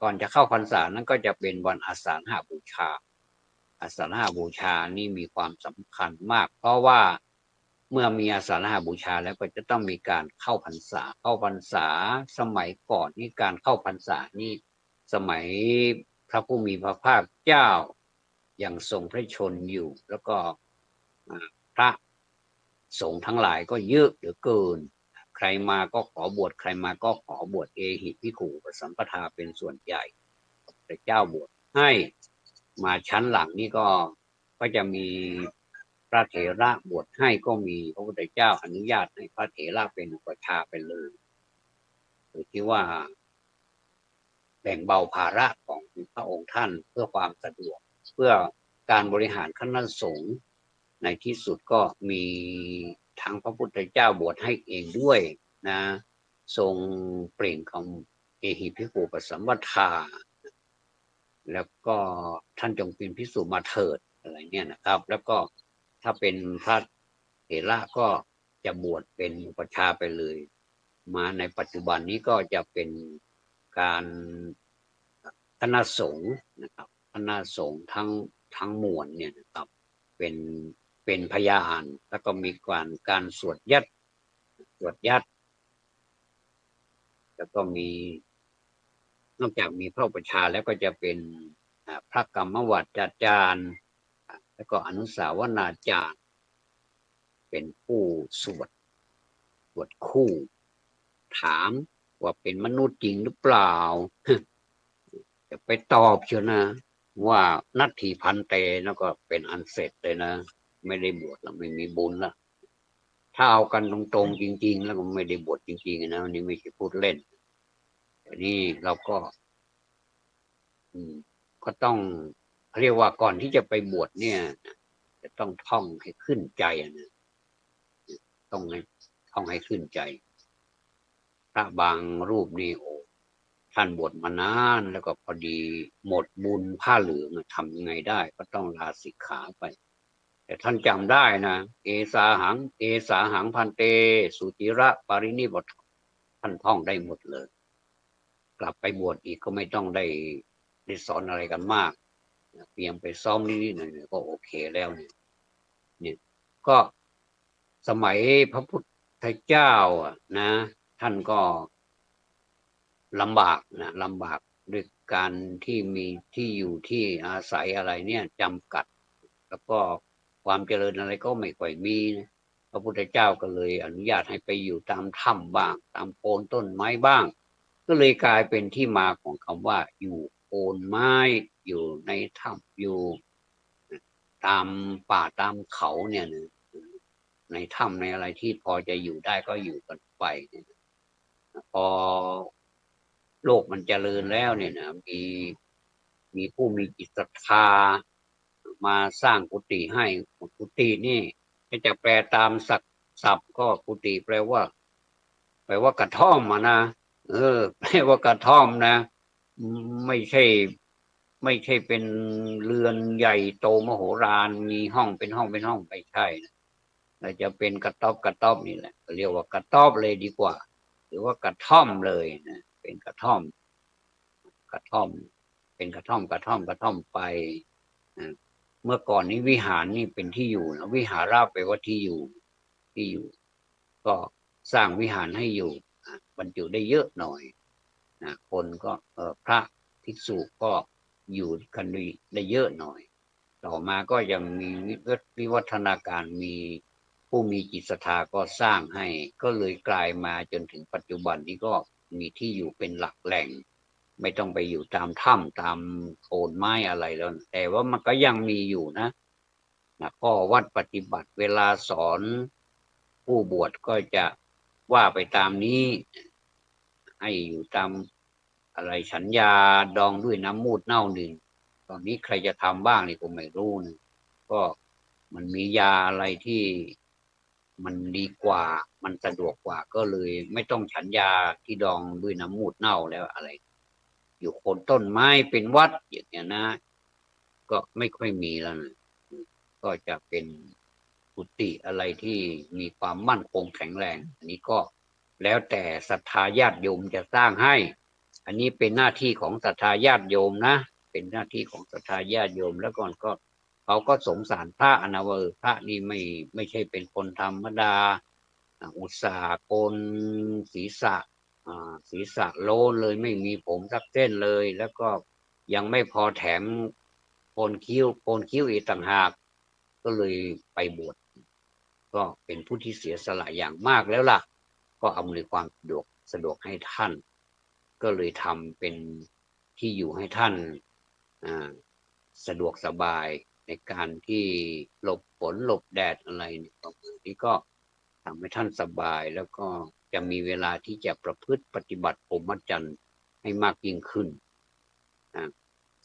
ก่อนจะเข้าพรรษานั้นก็จะเป็นวันอาสาฬหบูชาอาสาฬหบูชานี่มีความสำคัญมากเพราะว่าเมื่อมีอาสาฬหบูชาแล้วก็จะต้องมีการเข้าพรรษาสมัยก่อนนี่การเข้าพรรษานี่สมัยพระผู้มีพระภาคเจ้ายังทรงพระชนอยู่แล้วก็พระสงฆ์ทั้งหลายก็เยอะเหลือเกินใครมาก็ขอบวชใครมาก็ขอบวชเอหิภิกขุอุปสัมปทาเป็นส่วนใหญ่พระเจ้าบวชให้มาชั้นหลังนี่ก็จะมีพระเถระบวชให้ก็มีพระพุทธเจ้าอนุญาตให้พระเถระเป็นอุปชฌาย์ไปเลยโดยที่ว่าแบ่งเบาภาระของพระองค์ท่านเพื่อความสะดวกเพื่อการบริหารคณะสงฆ์ในที่สุดก็มีทั้งพระพุทธเจ้าบวชให้เองด้วยนะทรงเปล่งคำเอหิภิกขุอุปสัมปทาแล้วก็ท่านจงเป็นภิกษุมาเถิดอะไรเนี่ยนะครับแล้วก็ถ้าเป็นพระเถระก็จะบวชเป็นอุปชฌาย์ไปเลยมาในปัจจุบันนี้ก็จะเป็นการคณะสงฆ์นะครับคณะสงฆ์ทั้งมวลเนี่ยนะครับเป็นพยานแล้วก็มีการสวดยัดแล้วก็มีนอกจากมีพระอุปชฌาย์แล้วก็จะเป็นพระกรรมวัจจาจารย์แล้วก็อนุสาวนาจารย์เป็นผู้สวดคู่ถามว่าเป็นมนุษย์จริงหรือเปล่าจะไปตอบเชียวนะ ว่านัตถิพันเตแล้วก็เป็นอันเสร็จเลยนะไม่ได้บวชแล้วไม่มีบุญละถ้าเอากันตรงๆจริงๆแล้วก็ไม่ได้บวชจริงๆนะวันนี้ไม่ใช่พูดเล่นอันนี้เราก็อืมก็ต้องเรียกว่าก่อนที่จะไปบวชเนี่ยจะต้องท่องให้ขึ้นใจนะต้องให้ท่องให้ขึ้นใจพระบางรูปนี่โอ้ท่านบวชมานานแล้วก็พอดีหมดบุญผ้าเหลืองทำยังไงได้ก็ต้องลาสิกขาไปแต่ท่านจำได้นะเอสาหังพันเตสุจิระปารินิบทท่านท่องได้หมดเลยกลับไปบวชอีกก็ไม่ต้องได้สอนอะไรกันมากเพียงไปซ้อมนิดๆหน่อยๆก็โอเคแล้วเนี่ยก็สมัยพระพุทธเจ้านะท่านก็ลำบากนะลำบากด้วยการที่มีที่อยู่ที่อาศัยอะไรเนี่ยจำกัดแล้วก็ความเจริญอะไรก็ไม่ค่อยมีนะพระพุทธเจ้าก็เลยอนุญาตให้ไปอยู่ตามถ้ำบ้างตามโคนต้นไม้บ้างก็เลยกลายเป็นที่มาของคำว่าอยู่โคนไม้อยู่ในถ้ำอยู่ตามป่าตามเขาเนี่ยนะในถ้ำในอะไรที่พอจะอยู่ได้ก็อยู่กันไปเนี่ยพอโลกมันเจริญแล้วเนี่ยนะมีผู้มีจิตศรัทธามาสร้างกุฏิให้กุฏินี่จะแปลตามศัพท์ก็กุฏิแปลว่ากระท่อมนะแปลว่ากระท่อมนะไม่ใช่ไม่ใช่เป็นเรือนใหญ่โตมโหฬารมีห้องเป็นห้องเป็นห้องไม่ใช่นะเราจะเป็นกระต๊อบนี่แหละเรียกว่ากระต๊อบเลยดีกว่าหรือว่ากระท่อมเลยนะเป็นกระท่อมกระท่อมเป็นกระท่อมไปเมื่อก่อนนี้วิหารนี่เป็นที่อยู่นะวิหาราแปลว่าที่อยู่ก็สร้างวิหารให้อยู่บรรจุได้เยอะหน่อยคนก็พระภิกษุก็อยู่กันได้เยอะหน่อยต่อมาก็ยังมีวิวัฒนาการมีผู้มีจิตศรัทธาก็สร้างให้ก็เลยกลายมาจนถึงปัจจุบันนี้ก็มีที่อยู่เป็นหลักแหล่งไม่ต้องไปอยู่ตามถ้ำตามโคนไม้อะไรแล้วแต่ว่ามันก็ยังมีอยู่นะข้อวัดปฏิบัติเวลาสอนผู้บวชก็จะว่าไปตามนี้ให้อยู่ตามอะไรฉันยาดองด้วยน้ำมูดเน่าหนึ่งตอนนี้ใครจะทำบ้างนี่ผมไม่รู้นะก็มันมียาอะไรที่มันดีกว่ามันสะดวกกว่าก็เลยไม่ต้องฉันยาที่ดองด้วยน้ำมูดเน่าแล้วอะไรอยู่โคนต้นไม้เป็นวัดอย่างเงี้ยนะก็ไม่ค่อยมีแล้วนะก็จะเป็นกุฏิอะไรที่มีความมั่นคงแข็งแรงอันนี้ก็แล้วแต่ศรัทธาญาติโยมจะสร้างให้อันนี้เป็นหน้าที่ของศรัทธาญาติโยมนะเป็นหน้าที่ของศรัทธาญาติโยมแล้วก่อนก็เขาก็สงสารพระอนาเวอร์พระนี่ไม่ใช่เป็นคนธรรมดาอุตส่าห์โกนศีรษะโลนเลยไม่มีผมสักเส้นเลยแล้วก็ยังไม่พอแถมโกนคิ้วอีกต่างหากก็เลยไปบวชก็เป็นผู้ที่เสียสละอย่างมากแล้วล่ะก็อำนวยความสะดวกให้ท่านก็เลยทำเป็นที่อยู่ให้ท่านสะดวกสบายในการที่หลบฝนหลบแดดอะไรนี่ก็ทำให้ท่านสบายแล้วก็จะมีเวลาที่จะประพฤติปฏิบัติพรหมจรรย์ให้มากยิ่งขึ้น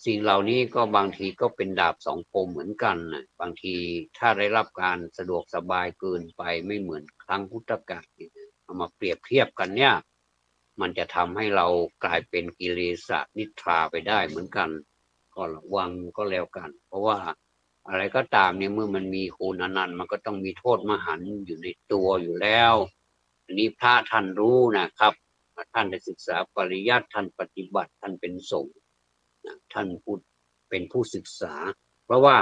สิ่งเหล่านี้ก็บางทีก็เป็นดาบสองคมเหมือนกันนะบางทีถ้าได้รับการสะดวกสบายเกินไปไม่เหมือนครั้งพุทธกาลเอามาเปรียบเทียบกันเนี่ยมันจะทำให้เรากลายเป็นกิเลสนิทราไปได้เหมือนกันก็ระวังก็แล้วกันเพราะว่าอะไรก็ตามเนี่ยเมื่อมันมีคุณอนันต์มันก็ต้องมีโทษมหันต์อยู่ในตัวอยู่แล้วอันนี้พระท่านรู้นะครับท่านได้ศึกษาปริยัติท่านปฏิบัติท่านเป็นสงฆ์ท่านพูดเป็นผู้ศึกษาเพราะว่า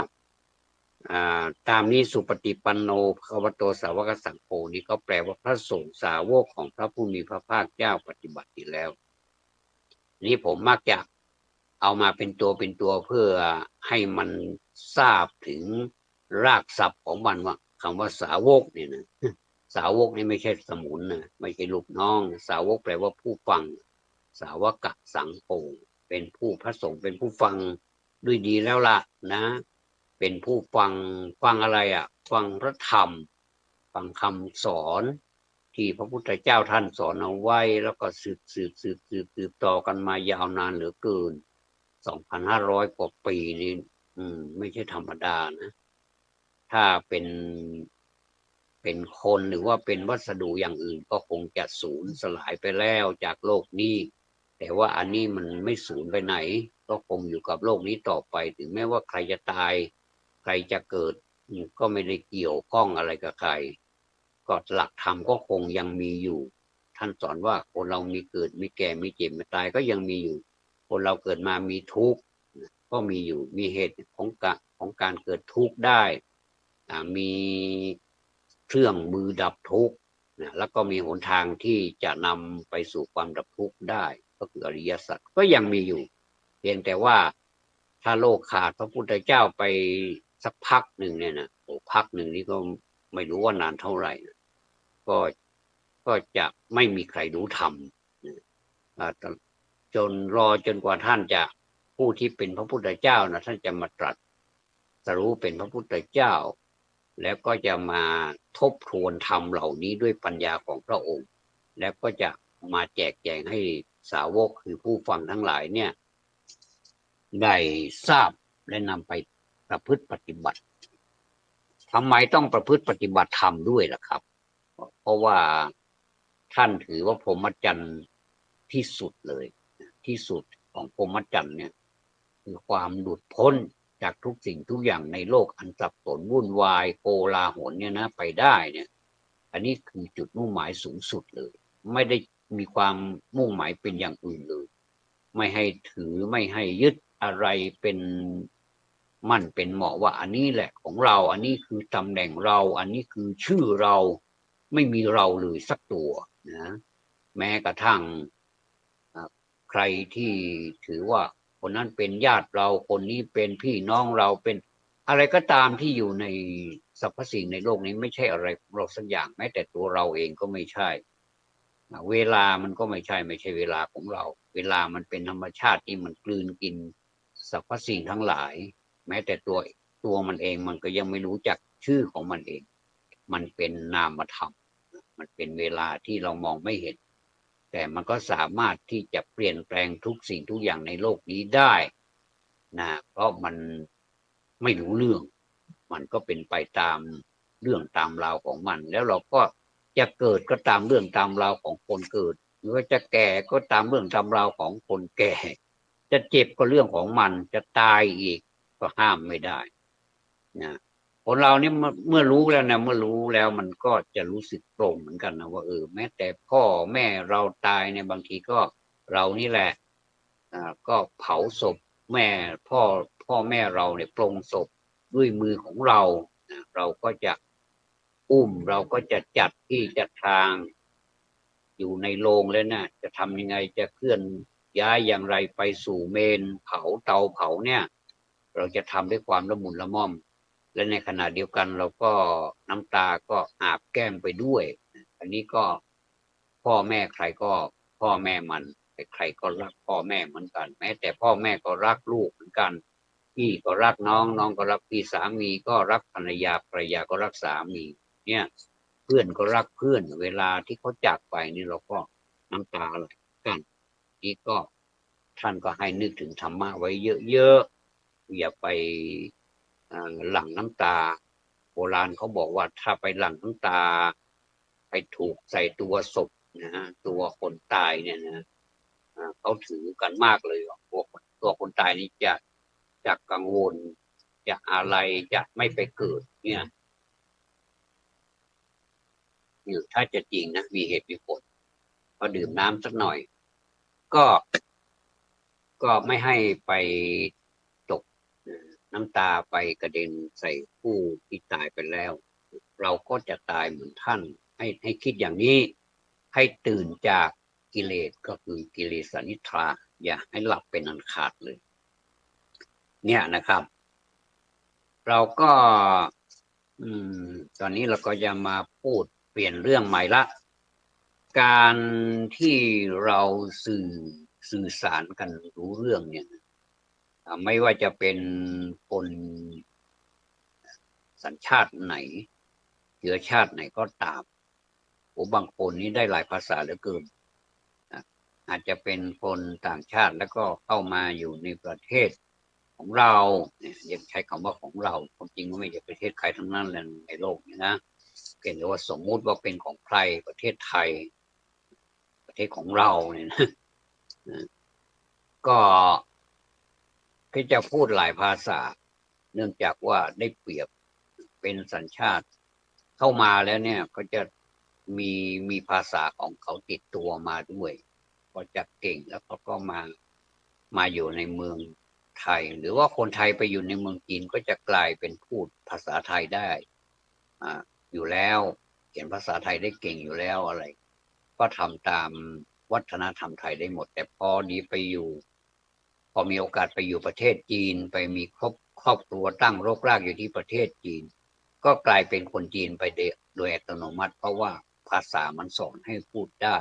ตามนี้สุปฏิปันโนภควโตสาวกสังโฆนี่ก็แปลว่าพระสงฆ์สาวกของพระผู้มีพระภาคเจ้าปฏิบัติอยู่แล้วนี่ผมมักจะเอามาเป็นตัวเพื่อให้มันทราบถึงรากศัพท์ของมันว่าคำว่าสาวกเนี่ยนะสาวกนี่ไม่ใช่สมุนนะไม่ใช่ลูกน้องสาวกแปลว่าผู้ฟังสาวกสังโฆเป็นผู้พระสงฆ์เป็นผู้ฟัง ด้วยดีแล้วล่ะนะเป็นผู้ฟังอะไรอ่ะฟังพระธรรมฟังคำสอนที่พระพุทธเจ้าท่านสอนเอาไว้แล้วก็สืบต่อกันมายาวนานเหลือเกิน2,500กว่าปีนี่ไม่ใช่ธรรมดานะถ้าเป็นคนหรือว่าเป็นวัสดุอย่างอื่นก็คงจะสูญสลายไปแล้วจากโลกนี้แต่ว่าอันนี้มันไม่สูญไปไหนก็คงอยู่กับโลกนี้ต่อไปถึงแม้ว่าใครจะตายใครจะเกิดก็ไม่ได้เกี่ยวข้องอะไรกับใครก็หลักธรรมก็คงยังมีอยู่ท่านสอนว่าคนเรามีเกิดมีแก่มีเจ็บมีตายก็ยังมีอยู่คนเราเกิดมามีทุกข์ก็มีอยู่มีเหตุของการเกิดทุกข์ได้มีเครื่องมือดับทุกข์แล้วก็มีหนทางที่จะนำไปสู่ความดับทุกข์ได้ก็คืออริยสัจก็ยังมีอยู่เพียงแต่ว่าถ้าโลกขาดพระพุทธเจ้าไปสักพักหนึ่งเนี่ยนะพักหนึ่งนี้ก็ไม่รู้ว่านานเท่าไหร่ก็ก็จะไม่มีใครรู้ธรรมจนกว่าท่านจะผู้ที่เป็นพระพุทธเจ้านะท่านจะมาตรัสรู้เป็นพระพุทธเจ้าแล้วก็จะมาทบทวนธรรมเหล่านี้ด้วยปัญญาของพระองค์แล้วก็จะมาแจกแจงให้สาวกคือผู้ฟังทั้งหลายเนี่ยได้ทราบและนำไปประพฤติปฏิบัติทำไมต้องประพฤติปฏิบัติธรรมด้วยล่ะครับเพราะว่าท่านถือว่าพรหมจรรย์ที่สุดเลยที่สุดของพรหมจรรย์เนี่ยคือความหลุดพ้นจากทุกสิ่งทุกอย่างในโลกอันสับสนวุ่นวายโกลาหลเนี่ยนะไปได้เนี่ยอันนี้คือจุดมุ่งหมายสูงสุดเลยไม่ได้มีความมุ่งหมายเป็นอย่างอื่นเลยไม่ให้ถือไม่ให้ยึดอะไรเป็นมั่นเป็นเหมาะว่าอันนี้แหละของเราอันนี้คือตำแหน่งเราอันนี้คือชื่อเราไม่มีเราเลยสักตัวนะแม้กระทั่งใครที่ถือว่าคนนั้นเป็นญาติเราคนนี้เป็นพี่น้องเราเป็นอะไรก็ตามที่อยู่ในสรรพสิ่งในโลกนี้ไม่ใช่อะไรของเราสักอย่างแม้แต่ตัวเราเองก็ไม่ใช่เวลามันก็ไม่ใช่เวลาของเราเวลามันเป็นธรรมชาติที่มันกลืนกินสรรพสิ่งทั้งหลายแม้แต่ตัวมันเองมันก็ยังไม่รู้จักชื่อของมันเองมันเป็นนามธรรมมันเป็นเวลาที่เรามองไม่เห็นแต่มันก็สามารถที่จะเปลี่ยนแปลงทุกสิ่งทุกอย่างในโลกนี้ได้นะเพราะมันไม่รู้เรื่องมันก็เป็นไปตามเรื่องตามราวของมันแล้วเราก็จะเกิดก็ตามเรื่องตามราวของคนเกิดหรือว่าจะแก่ก็ตามเรื่องตามราวของคนแก่จะเจ็บก็เรื่องของมันจะตายอีกก็ห้ามไม่ได้นะคนเราเนี่ยเมื่อรู้แล้วนะเมื่อรู้แล้วมันก็จะรู้สึกโปร่งเหมือนกันนะว่าแม้แต่พ่อแม่เราตายเนี่ยบางทีก็เรานี่แหละก็เผาศพแม่พ่อแม่เราเนี่ยปรงศพด้วยมือของเราเราก็จะอุ้มเราก็จะจัดที่จัดทางอยู่ในโรงแล้วนะจะทำยังไงจะเคลื่อนย้ายอย่างไรไปสู่เมนเผาเตาเผาเนี่ยเราจะทำด้วยความละมุนละม่อมและในขณะเดียวกันเราก็น้ำตาก็อาบแก้มไปด้วยอันนี้ก็พ่อแม่ใครก็พ่อแม่มันใครก็รักพ่อแม่เหมือนกันแม้แต่พ่อแม่ก็รักลูกเหมือนกันพี่ก็รักน้องน้องก็รักพี่สามีก็รักภรรยาภรรยาก็รักสามีเนี่ยเพื่อนก็รักเพื่อนเวลาที่เขาจากไปนี่เราก็น้ำตาไหลกันนี่ก็ท่านก็ให้นึกถึงธรรมะไว้เยอะๆอย่าไปหลั่งน้ำตาโบราณเขาบอกว่าถ้าไปหลั่งน้ำตาไปถูกใส่ตัวศพนะฮะตัวคนตายเนี่ยนะเขาถือกันมากเลยตัวคนตายนี่จะกังวลจะอะไรจะไม่ไปเกิดเนี่ยถ้าจะจริงนะมีเหตุมีผลพอดื่มน้ำสักหน่อยก็ไม่ให้ไปตกน้ำตาไปกระเด็นใส่ผู้ที่ตายไปแล้วเราก็จะตายเหมือนท่านให้คิดอย่างนี้ให้ตื่นจากกิเลสก็คือกิเลสนิทราอย่าให้หลับเป็นอันขาดเลยเนี่ยนะครับเราก็ตอนนี้เราก็จะมาพูดเปลี่ยนเรื่องใหม่ละการที่เราสื่อสารกันรู้เรื่องเนี่ย ไม่ว่าจะเป็นคนสัญชาติไหนเชื้อชาติไหนก็ตามบางคนนี้ได้หลายภาษาเหลือเกินอาจจะเป็นคนต่างชาติแล้วก็เข้ามาอยู่ในประเทศของเราเนี่ยยังใช้คำว่าของเราความจริงก็ไม่ใช่ประเทศใครทั้งนั้นเลยในโลกนี้นะเพียงแต่ว่าสมมุติว่าเป็นของใครประเทศไทยประเทศของเราเนี่ยนะก็จะพูดหลายภาษาเนื่องจากว่าได้เปรียบเป็นสัญชาติเข้ามาแล้วเนี่ยก็จะมีภาษาของเขาติดตัวมาด้วยก็จะเก่งแล้วเขาก็มาอยู่ในเมืองไทยหรือว่าคนไทยไปอยู่ในเมืองจีนก็จะกลายเป็นพูดภาษาไทยได้อยู่แล้วเขียนภาษาไทยได้เก่งอยู่แล้วอะไรก็ทำตามวัฒนธรรมไทยได้หมดแต่พอดีไปอยู่พอมีโอกาสไปอยู่ประเทศจีนไปมีครอบครัวตั้งรกรากอยู่ที่ประเทศจีนก็กลายเป็นคนจีนไปโดยอัตโนมัติเพราะว่าภาษามันสอนให้พูดได้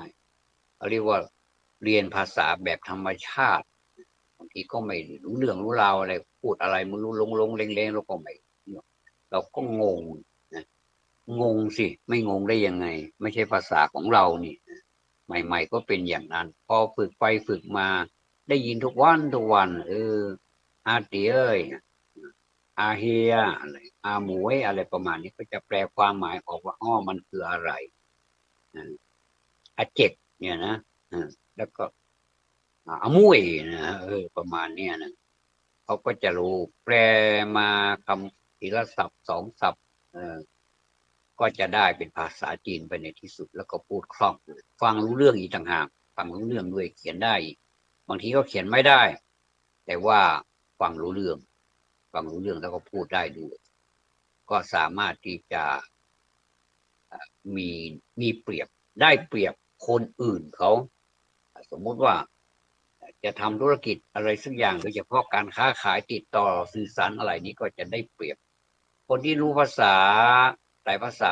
เขาเรียกว่าเรียนภาษาแบบธรรมชาติบางทีก็ไม่รู้เรื่องรู้ราวอะไรพูดอะไรไม่รู้ลงเลงๆแล้วก็ไม่เราก็งงนะงงสิไม่งงได้ยังไงไม่ใช่ภาษาของเรานี่ใหม่ๆก็เป็นอย่างนั้นพอฝึกไปฝึกมาได้ยินทุกวันอาเตียเอ้ยอาเฮียอะไรอาหมวยอะไรประมาณนี้ก็จะแปลความหมายออกว่าอ้อมันคืออะไรอาเจกเนี่ยนะแล้วก็อามุยนะประมาณเนี้ยนะเขาก็จะรู้แปลมาคำทีละศัพท์สองศัพท์ก็จะได้เป็นภาษาจีนไปในที่สุดแล้วก็พูดคล่องฟังรู้เรื่องอีกต่างหากฟังรู้เรื่องด้วยเขียนได้บางทีก็เขียนไม่ได้ แต่ว่าฟังรู้เรื่องแล้วก็พูดได้ด้วยก็สามารถที่จะมีมีเปรียบได้เปรียบคนอื่นเขาสมมุติว่าจะทำธุรกิจอะไรสักอย่างโดยเฉพาะการค้าขายติดต่อสื่อสารอะไรนี้ก็จะได้เปรียบคนที่รู้ภาษาหลายภาษา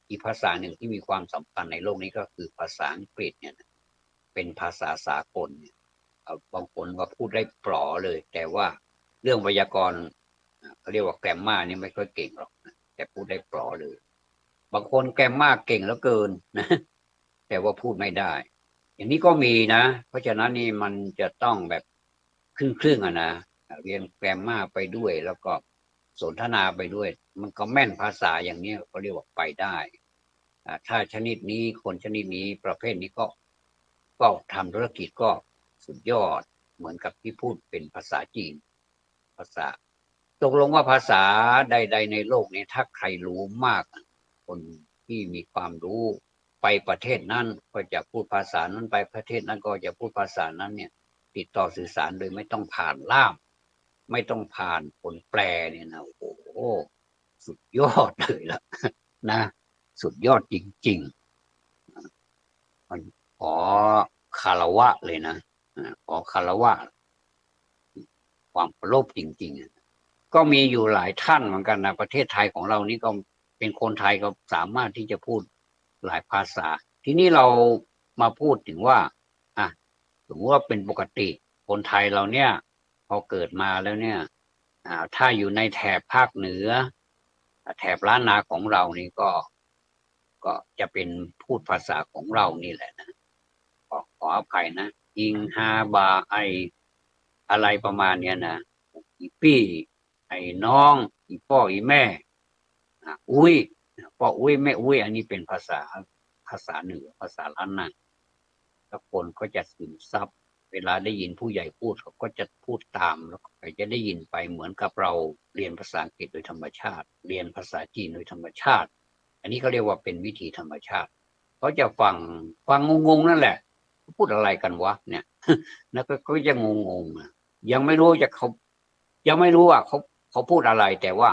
อีกภาษาหนึ่งที่มีความสำคัญในโลกนี้ก็คือภาษาอังกฤษเนี่ยเป็นภาษาสากลบางคนก็พูดได้ปลอเลยแต่ว่าเรื่องไวยากรณ์เขาเรียกว่าแกรมมานี่ไม่ค่อยเก่งหรอกแต่พูดได้ปลอเลยบางคนแกรมมาเก่งแล้วเกินนะแต่ว่าพูดไม่ได้อย่างนี้ก็มีนะเพราะฉะนั้นนี่มันจะต้องแบบครึ่งนะเรียนแกรมมาไปด้วยแล้วก็สนทนาไปด้วยมันก็แม่นภาษาอย่างนี้เขาเรียกว่าไปได้ถ้าชนิดนี้คนชนิดนี้ประเภทนี้ก็ทำธุรกิจก็สุดยอดเหมือนกับที่พูดเป็นภาษาจีนภาษาตกลงว่าภาษาใดๆในโลกนี้ถ้าใครรู้มากคนที่มีความรู้ไปประเทศนั้นก็จะพูดภาษานั้นไปประเทศนั้นก็จะพูดภาษานั้นเนี่ยติดต่อสื่อสารโดยไม่ต้องผ่านล่ามไม่ต้องผ่านคนแปลเนี่ยนะโอ้โหสุดยอดเลยล่ะนะสุดยอดจริงๆมันขอคารวะเลยนะขอคารวะความเคารพจริงๆก็มีอยู่หลายท่านเหมือนกันนะประเทศไทยของเรานี่ก็เป็นคนไทยก็สามารถที่จะพูดหลายภาษาทีนี้เรามาพูดถึงว่าสมมติว่าเป็นปกติคนไทยเราเนี่ยพอเกิดมาแล้วเนี่ยถ้าอยู่ในแถบภาคเหนือแถบล้านนาของเรานี่ก็จะเป็นพูดภาษาของเรานี่แหละนะขออภัยนะอิงฮาบาไออะไรประมาณเนี้ยนะอีปี้ไอ้น้องอีพ่ออีแม่อุ้ยพ่ออุ้ยแม่อุ้ยอันนี้เป็นภาษาเหนือภาษาล้านนาทุกคนก็จะซึมซับเวลาได้ยินผู้ใหญ่พูดเขาก็จะพูดตามแล้วก็จะได้ยินไปเหมือนกับเราเรียนภาษาอังกฤษโดยธรรมชาติเรียนภาษาจีนโดยธรรมชาติอันนี้เขาเรียกว่าเป็นวิธีธรรมชาติเขาจะฟังงงๆนั่นแหละพูดอะไรกันวะเนี่ยแล้วก็จะงงๆยังไม่รู้ยังไม่รู้ว่าเขาพูดอะไรแต่ว่า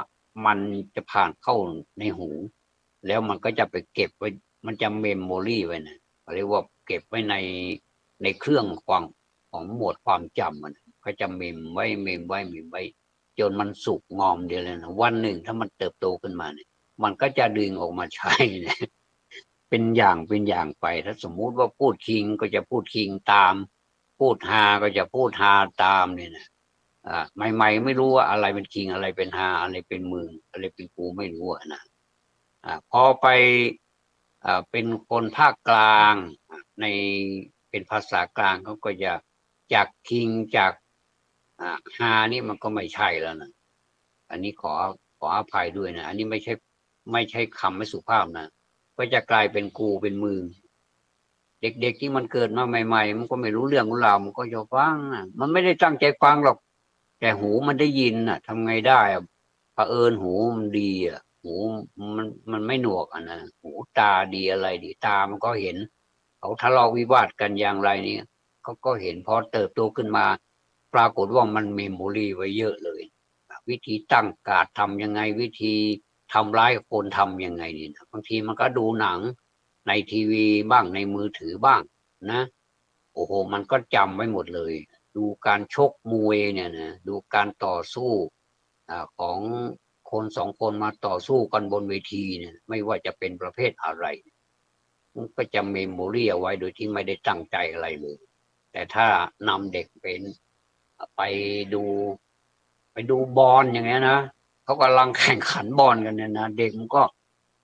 มันจะผ่านเข้าในหูแล้วมันก็จะไปเก็บไว้มันจะเมมโมรี่ไว้นะเรียกว่าเก็บไว้ในเครื่องของหมวดความจำมันก็จะเมมไว้จนมันสุกงอมเดียวเลยนะวันหนึ่งถ้ามันเติบโตขึ้นมาเนี่ยมันก็จะดึงออกมาใช้เนี่ยเป็นอย่างไปถ้าสมมุติว่าพูดคิงก็จะพูดคิงตามพูดฮาก็จะพูดฮาตามเนี่ยนะ ใหม่ๆไม่รู้ว่าอะไรเป็นคิงอะไรเป็นฮาอะไรเป็นมึงอะไรเป็นกูไม่รู้นะพอไปเป็นคนภาคกลางในเป็นภาษากลางเขาก็จะจากคิงจากฮานี่มันก็ไม่ใช่แล้วนะอันนี้ขออภัยด้วยนะอันนี้ไม่ใช่คำไม่สุภาพนะก็จะกลายเป็นกูเป็นมึงเด็กๆที่มันเกิดมาใหม่ๆมันก็ไม่รู้เรื่องรู้ราวมันก็จะฟังมันไม่ได้ตั้งใจฟังหรอกแต่หูมันได้ยินทำไงได้เผอิญหูมันดีหูมันไม่หนวกนะหูตาดีอะไรดีตามันก็เห็นเขาทะเลาะวิวาทกันอย่างไรนี่เขาก็เห็นพอเติบโตขึ้นมาปรากฏว่ามันเมมโมรี่ไว้เยอะเลยวิธีตั้งการ์ดทำยังไงวิธีทำร้ายคนทำยังไงนี่นะบางทีมันก็ดูหนังในทีวีบ้างในมือถือบ้างนะโอ้โหมันก็จำไว้หมดเลยดูการชกมวยเนี่ยนะดูการต่อสู้ของคนสองคนมาต่อสู้กันบนเวทีเนี่ยไม่ว่าจะเป็นประเภทอะไรมันก็จะเมมโมรี่เอาไว้โดยที่ไม่ได้ตั้งใจอะไรเลยแต่ถ้านำเด็กเป็นไปดูไปดูบอลอย่างเงี้ยนะเขากำลังแข่งขันบอลกันเนี่ยนะเด็กมันก็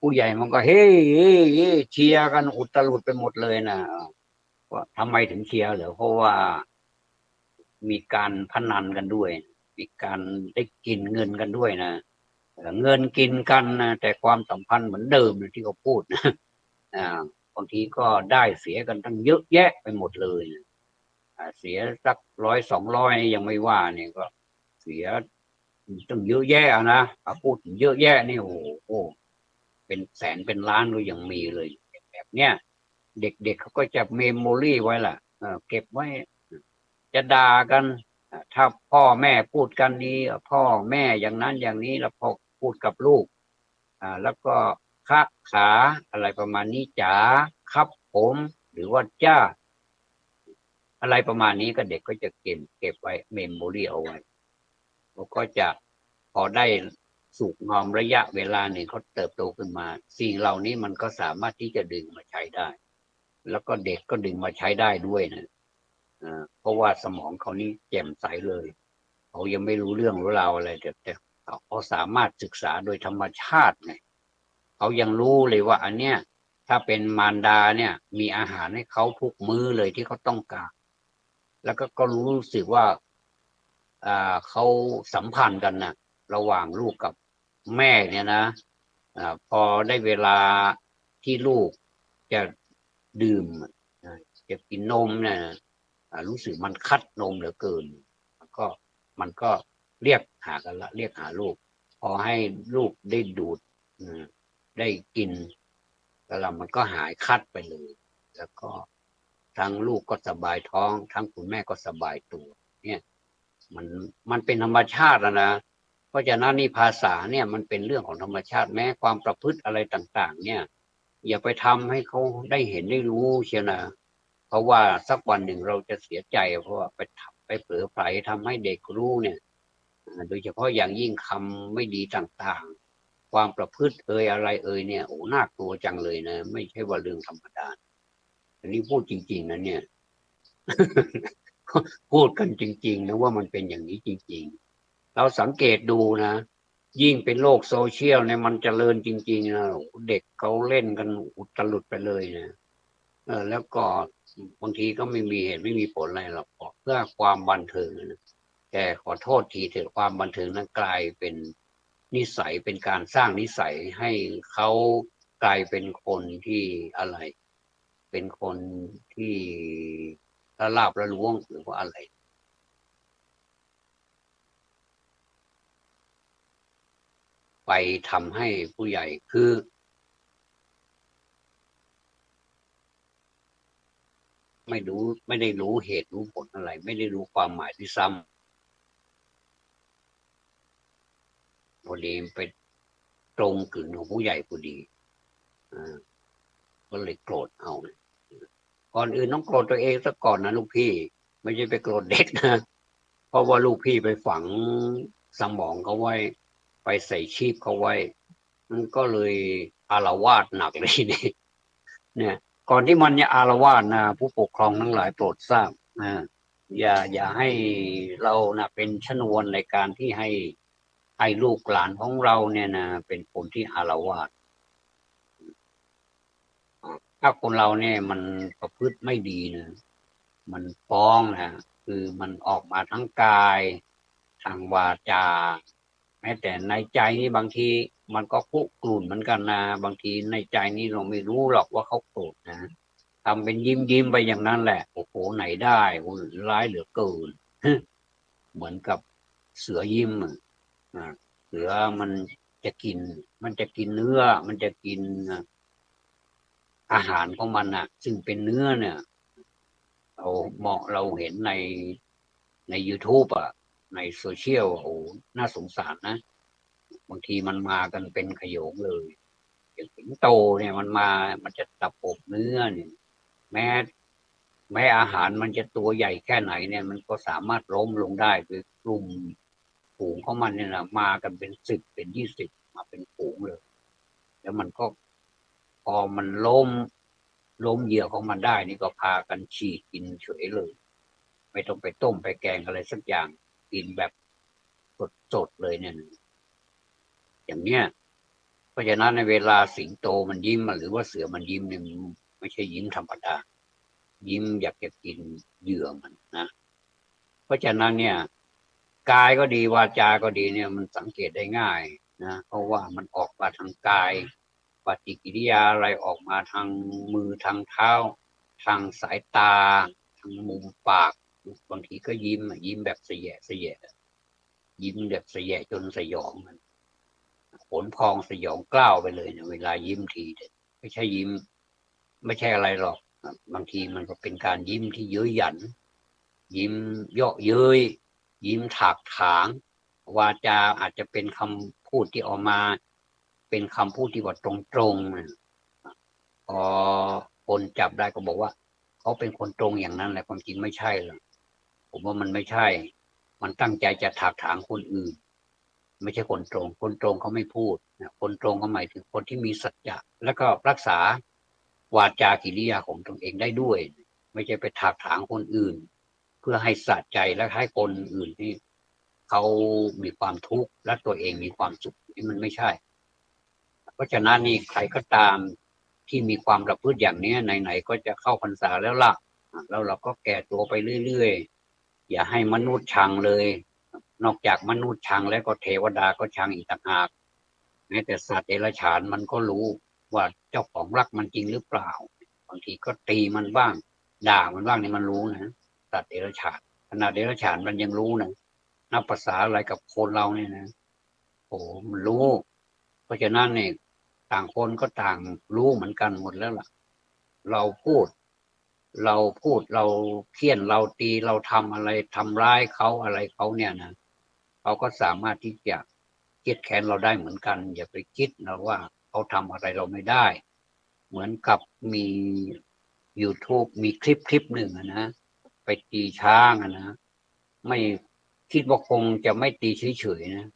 ผู้ใหญ่มันก็เฮ้ยเฮ้ยเฮ้ยเชียร์กันอุตลุดไปหมดเลยนะว่าทำไมถึงเชียร์เหรอเพราะว่ามีการพนันกันด้วยมีการได้กินเงินกันด้วยนะเงินกินกันนะแต่ความสัมพันธ์เหมือนเดิมที่เขาพูดนะบางทีก็ได้เสียกันตั้งเยอะแยะไปหมดเลยเสียสัก100 200ยังไม่ว่าเนี่ยก็เสียตั้งเยอะแยะนะพูดถึงเยอะแยะนี่โอ้โหเป็นแสนเป็นล้านก็ยังมีเลยแบบเนี้ยเด็กๆเขาก็จะเมมโมรี่ไว้ล่ะเก็บไว้จะด่ากันถ้าพ่อแม่พูดกันนี้พ่อแม่อย่างนั้นอย่างนี้แล้วพอพูดกับลูกแล้วก็คะขาอะไรประมาณนี้จ๋าครับผมหรือว่าจ้าอะไรประมาณนี้ก็เด็กก็จะเก็บไว้เมมโมรี่เอาไว้แล้วก็จะพอได้สุกงอมระยะเวลาหนึ่งเขาเติบโตขึ้นมาสิ่งเหล่านี้มันก็สามารถที่จะดึงมาใช้ได้แล้วก็เด็กก็ดึงมาใช้ได้ด้วยนะเพราะว่าสมองเขานี่แจ่มใสเลยเขายังไม่รู้เรื่องรู้ราวอะไรแต่เขาสามารถศึกษาโดยธรรมชาติไงเขายังรู้เลยว่าอันเนี้ยถ้าเป็นมารดาเนี่ยมีอาหารให้เขาทุกมื้อเลยที่เขาต้องการแล้วก็รู้สึกว่าเขาสัมพันธ์กันนะระหว่างลูกกับแม่เนี่ยนะพอได้เวลาที่ลูกจะดื่มจะกินนมเนี่ยรู้สึกมันคัดนมเหลือเกินมันก็เรียกหากันละเรียกหาลูกพอให้ลูกได้ดูดได้กินแล้วมันก็หายคัดไปเลยแล้วก็ทั้งลูกก็สบายท้องทั้งคุณแม่ก็สบายตัวเนี่ยมันเป็นธรรมชาตินะเพราะฉะนั้นนี่ภาษาเนี่ยมันเป็นเรื่องของธรรมชาติแม้ความประพฤติอะไรต่างๆเนี่ยอย่าไปทำให้เขาได้เห็นได้รู้เชียวนะเพราะว่าสักวันหนึ่งเราจะเสียใจเพราะว่าไปเผลอไผลทำให้เด็กรู้เนี่ยโดยเฉพาะอย่างยิ่งคำไม่ดีต่างๆความประพฤติอะไรเนี่ยโอ้น่ากลัวจังเลยนะไม่ใช่ว่าเรื่องธรรมดาอันนี้พูดจริงๆนะเนี่ย พูดกันจริงๆนะว่ามันเป็นอย่างนี้จริงๆเราสังเกตดูนะยิ่งเป็นโลกโซเชียลเนี่ยมันเจริญจริงๆนะเด็กเขาเล่นกันอุตลุดไปเลยนะแล้วก็บางทีก็ไม่มีเหตุไม่มีผลอะไรหรอกเพื่อความบันเทิงนะแต่ขอโทษทีเถอะความบันเทิงนั้นกลายเป็นนิสัยเป็นการสร้างนิสัยให้เขากลายเป็นคนที่อะไรเป็นคนที่ละลาบละล้วงหรือว่าอะไรไปทำให้ผู้ใหญ่คือไม่ได้รู้เหตุรู้ผลอะไรไม่ได้รู้ความหมายที่ซ้ำพอดีไปตรงกึ่งของผู้ใหญ่พอดีก็เลยโกรธเอาก่อนอื่นต้องโกรธตัวเองซะก่อนนะลูกพี่ไม่ใช่ไปโกรธเด็กนะเพราะว่าลูกพี่ไปฝังสมองเขาไว้ไปใส่ชีพเขาไว้มันก็เลยอาละวาดหนักเลยนี่เนี่ยก่อนที่มันจะอาละวาดนะผู้ปกครองทั้งหลายโปรดทราบนะ อย่าให้เรานะเป็นชนวนในการที่ให้ลูกหลานของเราเนี่ยนะเป็นคนที่อาละวาดถ้าคนเราเนี่ยมันประพฤติไม่ดีนะมันฟ้องนะคือมันออกมาทั้งกายทางวาจาแม้แต่ในใจนี่บางทีมันก็คุกรุ่นเหมือนกันนะบางทีในใจนี่เราไม่รู้หรอกว่าเขาโกรธนะทำเป็นยิ้มไปอย่างนั้นแหละโอ้โหไหนได้โอ้ร้ายเหลือเกินเหมือนกับเสือยิ้มเสือมันจะกินมันจะกินเนื้อมันจะกินอาหารของมันน่ะซึ่งเป็นเนื้อเนี่ยเราเห็นใน YouTube อ่ะในโซเชียลโอ้น่าสงสารนะบางทีมันมากันเป็นขโยงเลยอย่างสิงโตเนี่ยมันจะตะปบเนื้อเนี่ยแม้แม้อาหารมันจะตัวใหญ่แค่ไหนเนี่ยมันก็สามารถล้มลงได้คือกลุ่มฝูงของมันเนี่ยนะมากันเป็น10เป็น20มาเป็นฝูงเลยแล้วมันก็พอมันล้มเหยื่อของมันได้นี่ก็พากันฉีกกินเฉยเลยไม่ต้องไปต้มไปแกงอะไรสักอย่างกินแบบสดเลยเนี่ยอย่างเนี้ยเพราะฉะนั้นในเวลาสิงโตมันยิ้มหรือว่าเสือมันยิ้มเนี่ยไม่ใช่ยิ้มธรรมดายิ้มอยากจะกินเหยื่อมันนะเพราะฉะนั้นเนี่ยกายก็ดีวาจาก็ดีเนี่ยมันสังเกตได้ง่ายนะเพราะว่ามันออกมาทางกายปฏิกิริยาอะไรออกมาทางมือทางเท้าทางสายตาทางมุมปากบางทีก็ยิ้มแบบเสยะเสยะยิ้มแบบเสยะจนสยองมันขนพองสยองกล้าวไปเลยเนี่ยเวลายิ้มทีไม่ใช่ยิ้มไม่ใช่อะไรหรอกบางทีมันก็เป็นการยิ้มที่เย้ยหยันยิ้มเยาะเย้ยยิ้มถากถางวาจาอาจจะเป็นคำพูดที่ออกมาเป็นคำพูดที่ว่าตรงๆพอคนจับได้ก็บอกว่าเขาเป็นคนตรงอย่างนั้นแหละความจริงไม่ใช่หรอกผมว่ามันไม่ใช่มันตั้งใจจะถากถางคนอื่นไม่ใช่คนตรงคนตรงเขาไม่พูดคนตรงก็หมายถึงคนที่มีสัจจะแล้วก็รักษาวาจากิริยาของตนเองได้ด้วยไม่ใช่ไปถากถางคนอื่นเพื่อให้สะใจและให้คนอื่นที่เขามีความทุกข์และตัวเองมีความสุขนี่มันไม่ใช่เพราะฉะนั้นนี่ใครก็ตามที่มีความประพฤติอย่างนี้ไหนๆก็จะเข้าพรรษาแล้วล่ะแล้วเราก็แก่ตัวไปเรื่อยๆอย่าให้มนุษย์ชังเลยนอกจากมนุษย์ชังแล้วก็เทวดาก็ชังอีกต่างหากแม้แต่สัตว์เดรัจฉานมันก็รู้ว่าเจ้าของรักมันจริงหรือเปล่าบางทีก็ตีมันบ้างด่ามันบ้างนี่มันรู้นะสัตว์เดรัจฉานขนาดเดรัจฉานมันยังรู้นะนับภาษาอะไรกับคนเราเนี่ยนะโอ้มันรู้เพราะฉะนั้นเนี่ยต่างคนก็ต่างรู้เหมือนกันหมดแล้วล่ะเราพูดเราเคี่ยนเราตีเราทำอะไรทำร้ายเขาอะไรเขาเนี่ยนะเขาก็สามารถที่จะเกลียดแค้นเราได้เหมือนกันอย่าไปคิดนะว่าเขาทำอะไรเราไม่ได้เหมือนกับมี YouTube มีคลิปหนึ่งนะไปตีช้างนะไม่คิดว่าคงจะไม่ตีเฉยๆนะ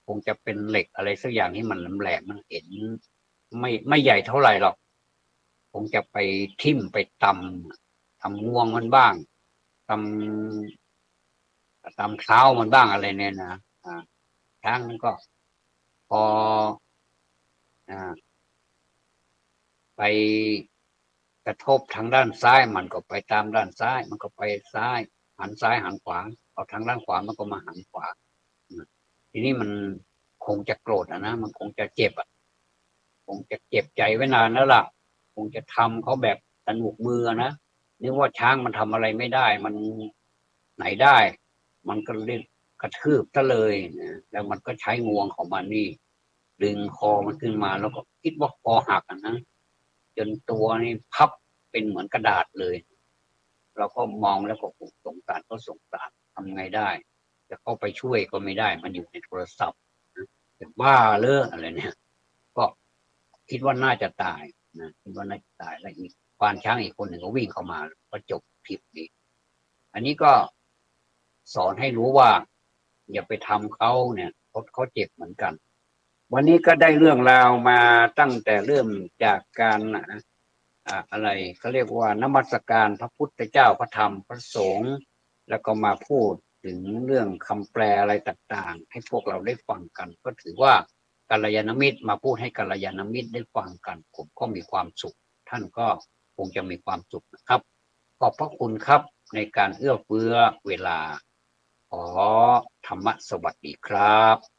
คงจะเป็นเหล็กอะไรสักอย่างที่มันแหลมๆมันเห็นไม่ใหญ่เท่าไหร่หรอกคงจะไปทิ่มไปทำงวงมันบ้างททำเท้ามันบ้างอะไรเนี่ยนะช้างมันก็พอไปกระทบทางด้านซ้ายมันก็ไปตามด้านซ้ายมันก็ไปซ้ายหันซ้ายหันขวาเอาทางด้านขวามันก็มาหันขวาทีนี้มันคงจะโกรธนะมันคงจะเจ็บคงจะเจ็บใจไว้นานแล้วล่ะคงจะทำเขาแบบสนุกมือนะนึกว่าช้างมันทำอะไรไม่ได้มันไหนได้มันก็เล่นกระทืบซะเลยนะแล้วมันก็ใช้งวงของมันนี่ดึงคอมันขึ้นมาแล้วก็คิดว่าคอหักนะจนตัวนี่พับเป็นเหมือนกระดาษเลยเราก็มองแล้วก็สงสารก็สงสารทำไงได้จะเข้าไปช่วยก็ไม่ได้มันอยู่ในโทรศัพท์จะบ้าเลิกอะไรเนี่ยก็คิดว่าน่าจะตายนะคิดว่าน่าจะตายแล้วอีกควานช้างอีกคนหนึ่งก็วิ่งเข้ามาก็จบคลิปนี้อันนี้ก็สอนให้รู้ว่าอย่าไปทำเขาเนี่ยเขาเจ็บเหมือนกันวันนี้ก็ได้เรื่องราวมาตั้งแต่เริ่มจากการอะไรเขาเรียกว่านมัสการพระพุทธเจ้าพระธรรมพระสงฆ์ แล้วก็มาพูดถึงเรื่องคำแปลอะไรต่างๆให้พวกเราได้ฟังกัน ก็ถือว่ากัลยาณมิตรมาพูดให้กัลยาณมิตรได้ฟังกันผมก็มีความสุขท่านก็คงจะมีความสุขนะครับขอบพระคุณครับในการเอื้อเฟื้อเวลาขอธรรมะสวัสดีครับ